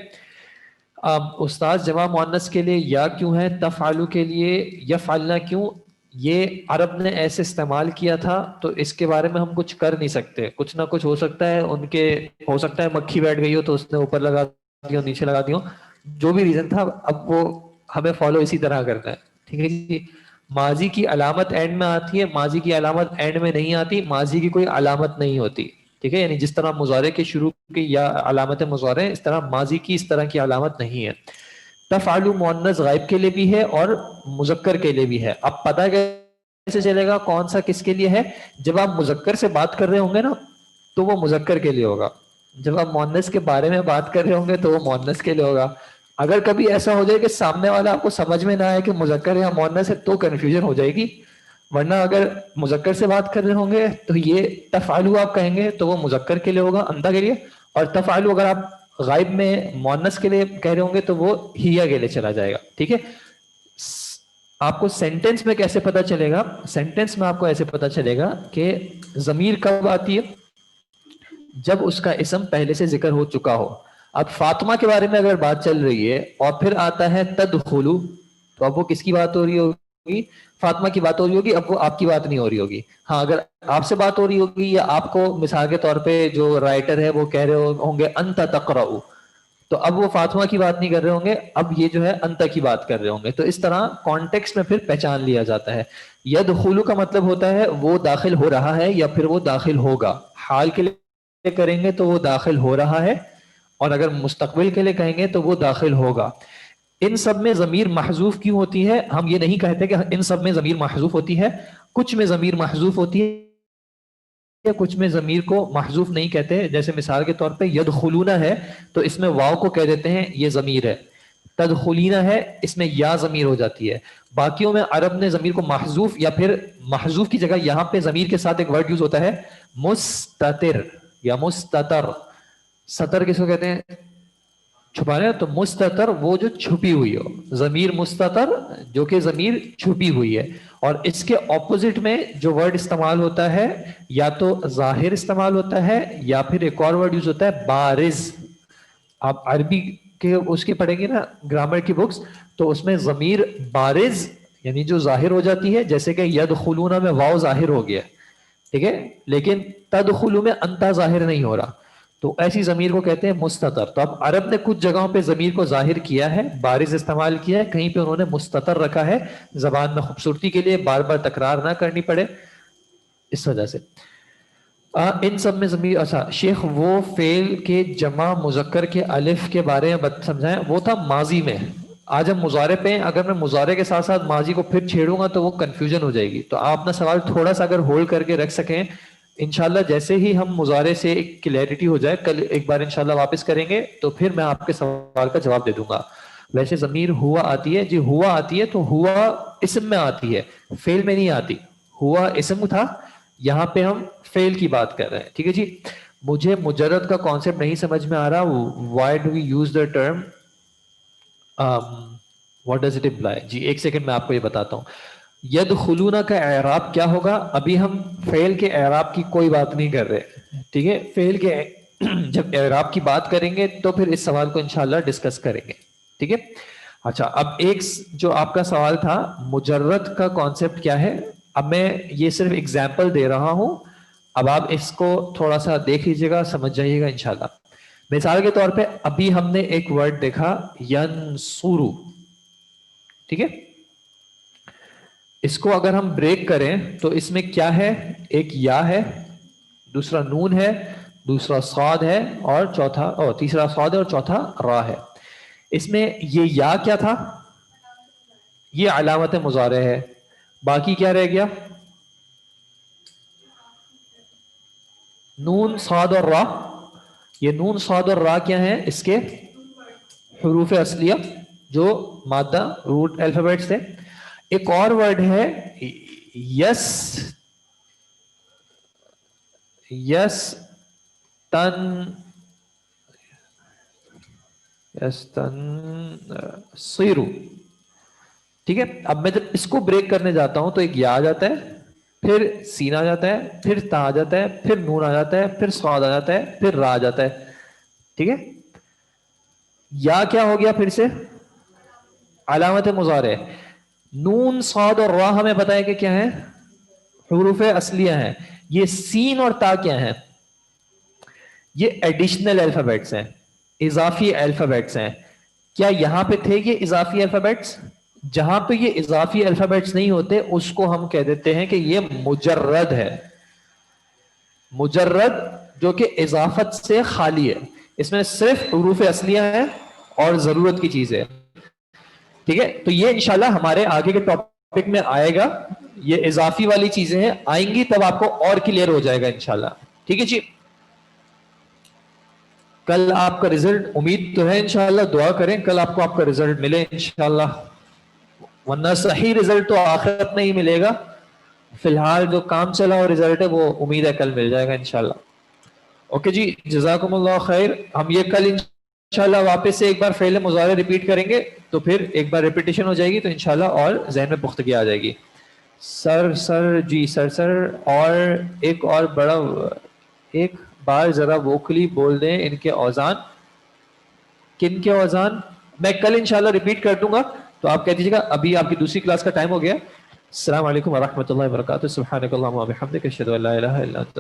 اب استاد جمع مؤنث کے لیے یا کیوں ہے، تفعلوا کے لیے یفعلنا کیوں؟ یہ عرب نے ایسے استعمال کیا تھا تو اس کے بارے میں ہم کچھ کر نہیں سکتے. کچھ نہ کچھ ہو سکتا ہے، ان کے ہو سکتا ہے مکھی بیٹھ گئی ہو تو اس نے اوپر لگا دیا، نیچے لگا دیا، جو بھی ریزن تھا. اب وہ ہمیں فالو اسی طرح کرنا ہے. ٹھیک ہے جی. ماضی کی علامت اینڈ میں آتی ہے، ماضی کی علامت اینڈ میں نہیں آتی. ماضی کی کوئی علامت نہیں ہوتی. ٹھیک ہے، یعنی جس طرح مضارع کے شروع کی یا علامت مضارع، اس طرح ماضی کی اس طرح کی علامت نہیں ہے. تفعلوا مؤنث غائب کے لیے بھی ہے اور مذکر کے لیے بھی ہے. اب پتہ کیسے چلے گا کون سا کس کے لیے ہے؟ جب آپ مذکر سے بات کر رہے ہوں گے نا تو وہ مذکر کے لیے ہوگا، جب آپ مؤنث کے بارے میں بات کر رہے ہوں گے تو وہ مؤنث کے لیے ہوگا. اگر کبھی ایسا ہو جائے کہ سامنے والا آپ کو سمجھ میں نہ آئے کہ مذکر یا مؤنث ہے تو کنفیوژن ہو جائے گی. ورنہ اگر مذکر سے بات کر رہے ہوں گے تو یہ تفعلوا آپ کہیں گے تو وہ مذکر کے لیے ہوگا، انتا کے لیے. اور تفعلوا اگر آپ غائب میں مؤنث کے لیے کہہ رہے ہوں گے تو وہ ہیا کے لیے چلا جائے گا. ٹھیک ہے. آپ کو سینٹینس میں کیسے پتا چلے گا؟ سینٹینس میں آپ کو ایسے پتا چلے گا کہ ضمیر کب آتی ہے؟ جب اس کا اسم پہلے سے ذکر ہو چکا ہو. اب فاطمہ کے بارے میں اگر بات چل رہی ہے اور پھر آتا ہے تدخلو، تو اب وہ کس کی بات ہو رہی ہوگی؟ فاطمہ کی بات ہو رہی ہوگی. اب وہ آپ کی بات نہیں ہو رہی ہوگی. ہاں اگر آپ سے بات ہو رہی ہوگی یا آپ کو مثال کے طور پہ جو رائٹر ہے وہ کہہ رہے ہوں گے انت تقرأ، تو اب وہ فاطمہ کی بات نہیں کر رہے ہوں گے, اب یہ جو ہے انتا کی بات کر رہے ہوں گے. تو اس طرح کانٹیکسٹ میں پھر پہچان لیا جاتا ہے. یدخلو کا مطلب ہوتا ہے وہ داخل ہو رہا ہے یا پھر وہ داخل ہوگا. حال کے لیے کریں گے تو وہ داخل ہو رہا ہے, اور اگر مستقبل کے لیے کہیں گے تو وہ داخل ہوگا. ان سب میں ضمیر محذوف کیوں ہوتی ہے؟ ہم یہ نہیں کہتے کہ ان سب میں ضمیر محذوف ہوتی ہے, کچھ میں ضمیر محذوف ہوتی ہے, کچھ میں ضمیر کو محذوف نہیں کہتے. جیسے مثال کے طور پہ یدخلون ہے تو اس میں واو کو کہہ دیتے ہیں یہ ضمیر ہے. تدخلین ہے اس میں یا ضمیر ہو جاتی ہے. باقیوں میں عرب نے ضمیر کو محذوف یا پھر محذوف کی جگہ یہاں پہ ضمیر کے ساتھ ایک ورڈ یوز ہوتا ہے مستتر یا مستتر. ستر کس کو کہتے ہیں؟ چھپانے. تو مستتر وہ جو چھپی ہوئی ہو, ضمیر مستتر جو کہ ضمیر چھپی ہوئی ہے. اور اس کے اپوزٹ میں جو ورڈ استعمال ہوتا ہے یا تو ظاہر استعمال ہوتا ہے یا پھر ایک اور ورڈ یوز ہوتا ہے بارز. آپ عربی کے اس کی پڑھیں گے نا گرامر کی بکس, تو اس میں ضمیر بارز یعنی جو ظاہر ہو جاتی ہے, جیسے کہ یدخلون میں واو ظاہر ہو گیا, ٹھیک ہے, لیکن تدخلو میں انتا ظاہر نہیں ہو رہا, تو ایسی ضمیر کو کہتے ہیں مستتر. تو اب عرب نے کچھ جگہوں پہ ضمیر کو ظاہر کیا ہے, بارز استعمال کیا ہے, کہیں پہ انہوں نے مستتر رکھا ہے زبان میں خوبصورتی کے لیے, بار بار تکرار نہ کرنی پڑے اس وجہ سے. ان سب میں ضمیر. اچھا شیخ وہ فعل کے جمع مذکر کے الف کے بارے میں سمجھائیں. وہ تھا ماضی میں, آج ہم مضارع پہ ہیں. اگر میں مضارع کے ساتھ ساتھ ماضی کو پھر چھیڑوں گا تو وہ کنفیوژن ہو جائے گی. تو آپ اپنا سوال تھوڑا سا اگر ہولڈ کر کے رکھ سکیں, انشاءاللہ جیسے ہی ہم مضارع سے ایک کلیئرٹی ہو جائے, کل ایک بار انشاءاللہ واپس کریں گے تو پھر میں آپ کے سوال کا جواب دے دوں گا. ویسے ضمیر ہوا آتی ہے جی, ہوا آتی ہے تو ہوا اسم میں آتی ہے, فعل میں نہیں آتی. ہوا اسم تھا, یہاں پہ ہم فعل کی بات کر رہے ہیں, ٹھیک ہے جی. مجھے مجرد کا کانسیپٹ نہیں سمجھ میں آ رہا, why do we use the term, what does it imply. جی ایک سیکنڈ میں آپ کو یہ بتاتا ہوں. یدخلون کا اعراب کیا ہوگا؟ ابھی ہم فعل کے اعراب کی کوئی بات نہیں کر رہے, ٹھیک ہے. فعل کے جب اعراب کی بات کریں گے تو پھر اس سوال کو انشاءاللہ ڈسکس کریں گے, ٹھیک ہے. اچھا اب ایک جو آپ کا سوال تھا مجرد کا کانسیپٹ کیا ہے, اب میں یہ صرف اگزامپل دے رہا ہوں, اب آپ اس کو تھوڑا سا دیکھ لیجیے گا, سمجھ جائیے گا انشاءاللہ. مثال کے طور پہ ابھی ہم نے ایک ورڈ دیکھا ینصرو, ٹھیک ہے. اس کو اگر ہم بریک کریں تو اس میں کیا ہے؟ ایک یا ہے, دوسرا نون ہے, دوسرا صاد ہے, اور تیسرا صاد ہے اور چوتھا را ہے. اس میں یہ یا کیا تھا؟ یہ علامت مضارع ہے. باقی کیا رہ گیا؟ نون صاد اور را. یہ نون صاد اور را کیا ہیں؟ اس کے حروف اصلیہ جو مادہ روٹ الفابیٹس تھے. ایک اور ورڈ ہے یس سیرو, ٹھیک ہے. اب میں جب اس کو بریک کرنے جاتا ہوں تو ایک یا آ جاتا ہے, پھر سین آ جاتا ہے, پھر تا آ جاتا ہے, پھر نون آ جاتا ہے, پھر صاد آ جاتا ہے, پھر را آ جاتا ہے, ٹھیک ہے. یا کیا ہو گیا پھر سے؟ علامت مضارع. نون صاد اور را ہمیں پتا ہے کہ کیا ہے؟ حروف اصلیہ ہیں. یہ سین اور تا کیا ہیں؟ یہ ایڈیشنل الفابیٹس ہیں, اضافی الفابیٹس ہیں. کیا یہاں پہ تھے یہ اضافی الفابیٹس؟ جہاں پہ یہ اضافی الفابیٹس نہیں ہوتے اس کو ہم کہہ دیتے ہیں کہ یہ مجرد ہے. مجرد جو کہ اضافت سے خالی ہے, اس میں صرف حروف اصلیہ ہیں اور ضرورت کی چیز ہے, ٹھیک ہے. تو یہ انشاءاللہ ہمارے آگے کے ٹاپک میں آئے گا. یہ اضافی والی چیزیں ہیں, آئیں گی تب آپ کو اور کلیئر ہو جائے گا انشاءاللہ, ٹھیک ہے جی. کل آپ کا رزلٹ امید تو ہے انشاءاللہ, دعا کریں کل آپ کو آپ کا رزلٹ ملے انشاءاللہ, ورنہ صحیح رزلٹ تو آخرت میں ہی ملے گا. فی الحال جو کام چلا ہوا رزلٹ ہے وہ امید ہے کل مل جائے گا انشاءاللہ. اوکے جی, جزاکم اللہ خیر. ہم یہ کل انشاءاللہ واپس سے ایک بار فعل مضارع ریپیٹ کریں گے تو پھر ایک بار ریپیٹیشن ہو جائے گی تو انشاءاللہ اور ذہن میں پختگی آ جائے گی. سر جی سر اور ایک اور بڑا ایک بار ذرا ووکلی بول دیں ان کے اوزان. کن کے اوزان؟ میں کل انشاءاللہ ریپیٹ کر دوں گا تو آپ کہہ دیجیے گا. ابھی آپ کی دوسری کلاس کا ٹائم ہو گیا. السلام علیکم ورحمۃ اللہ وبرکاتہ. سبحانک اللہم و بحمدک اشہد ان لا الہ الا انت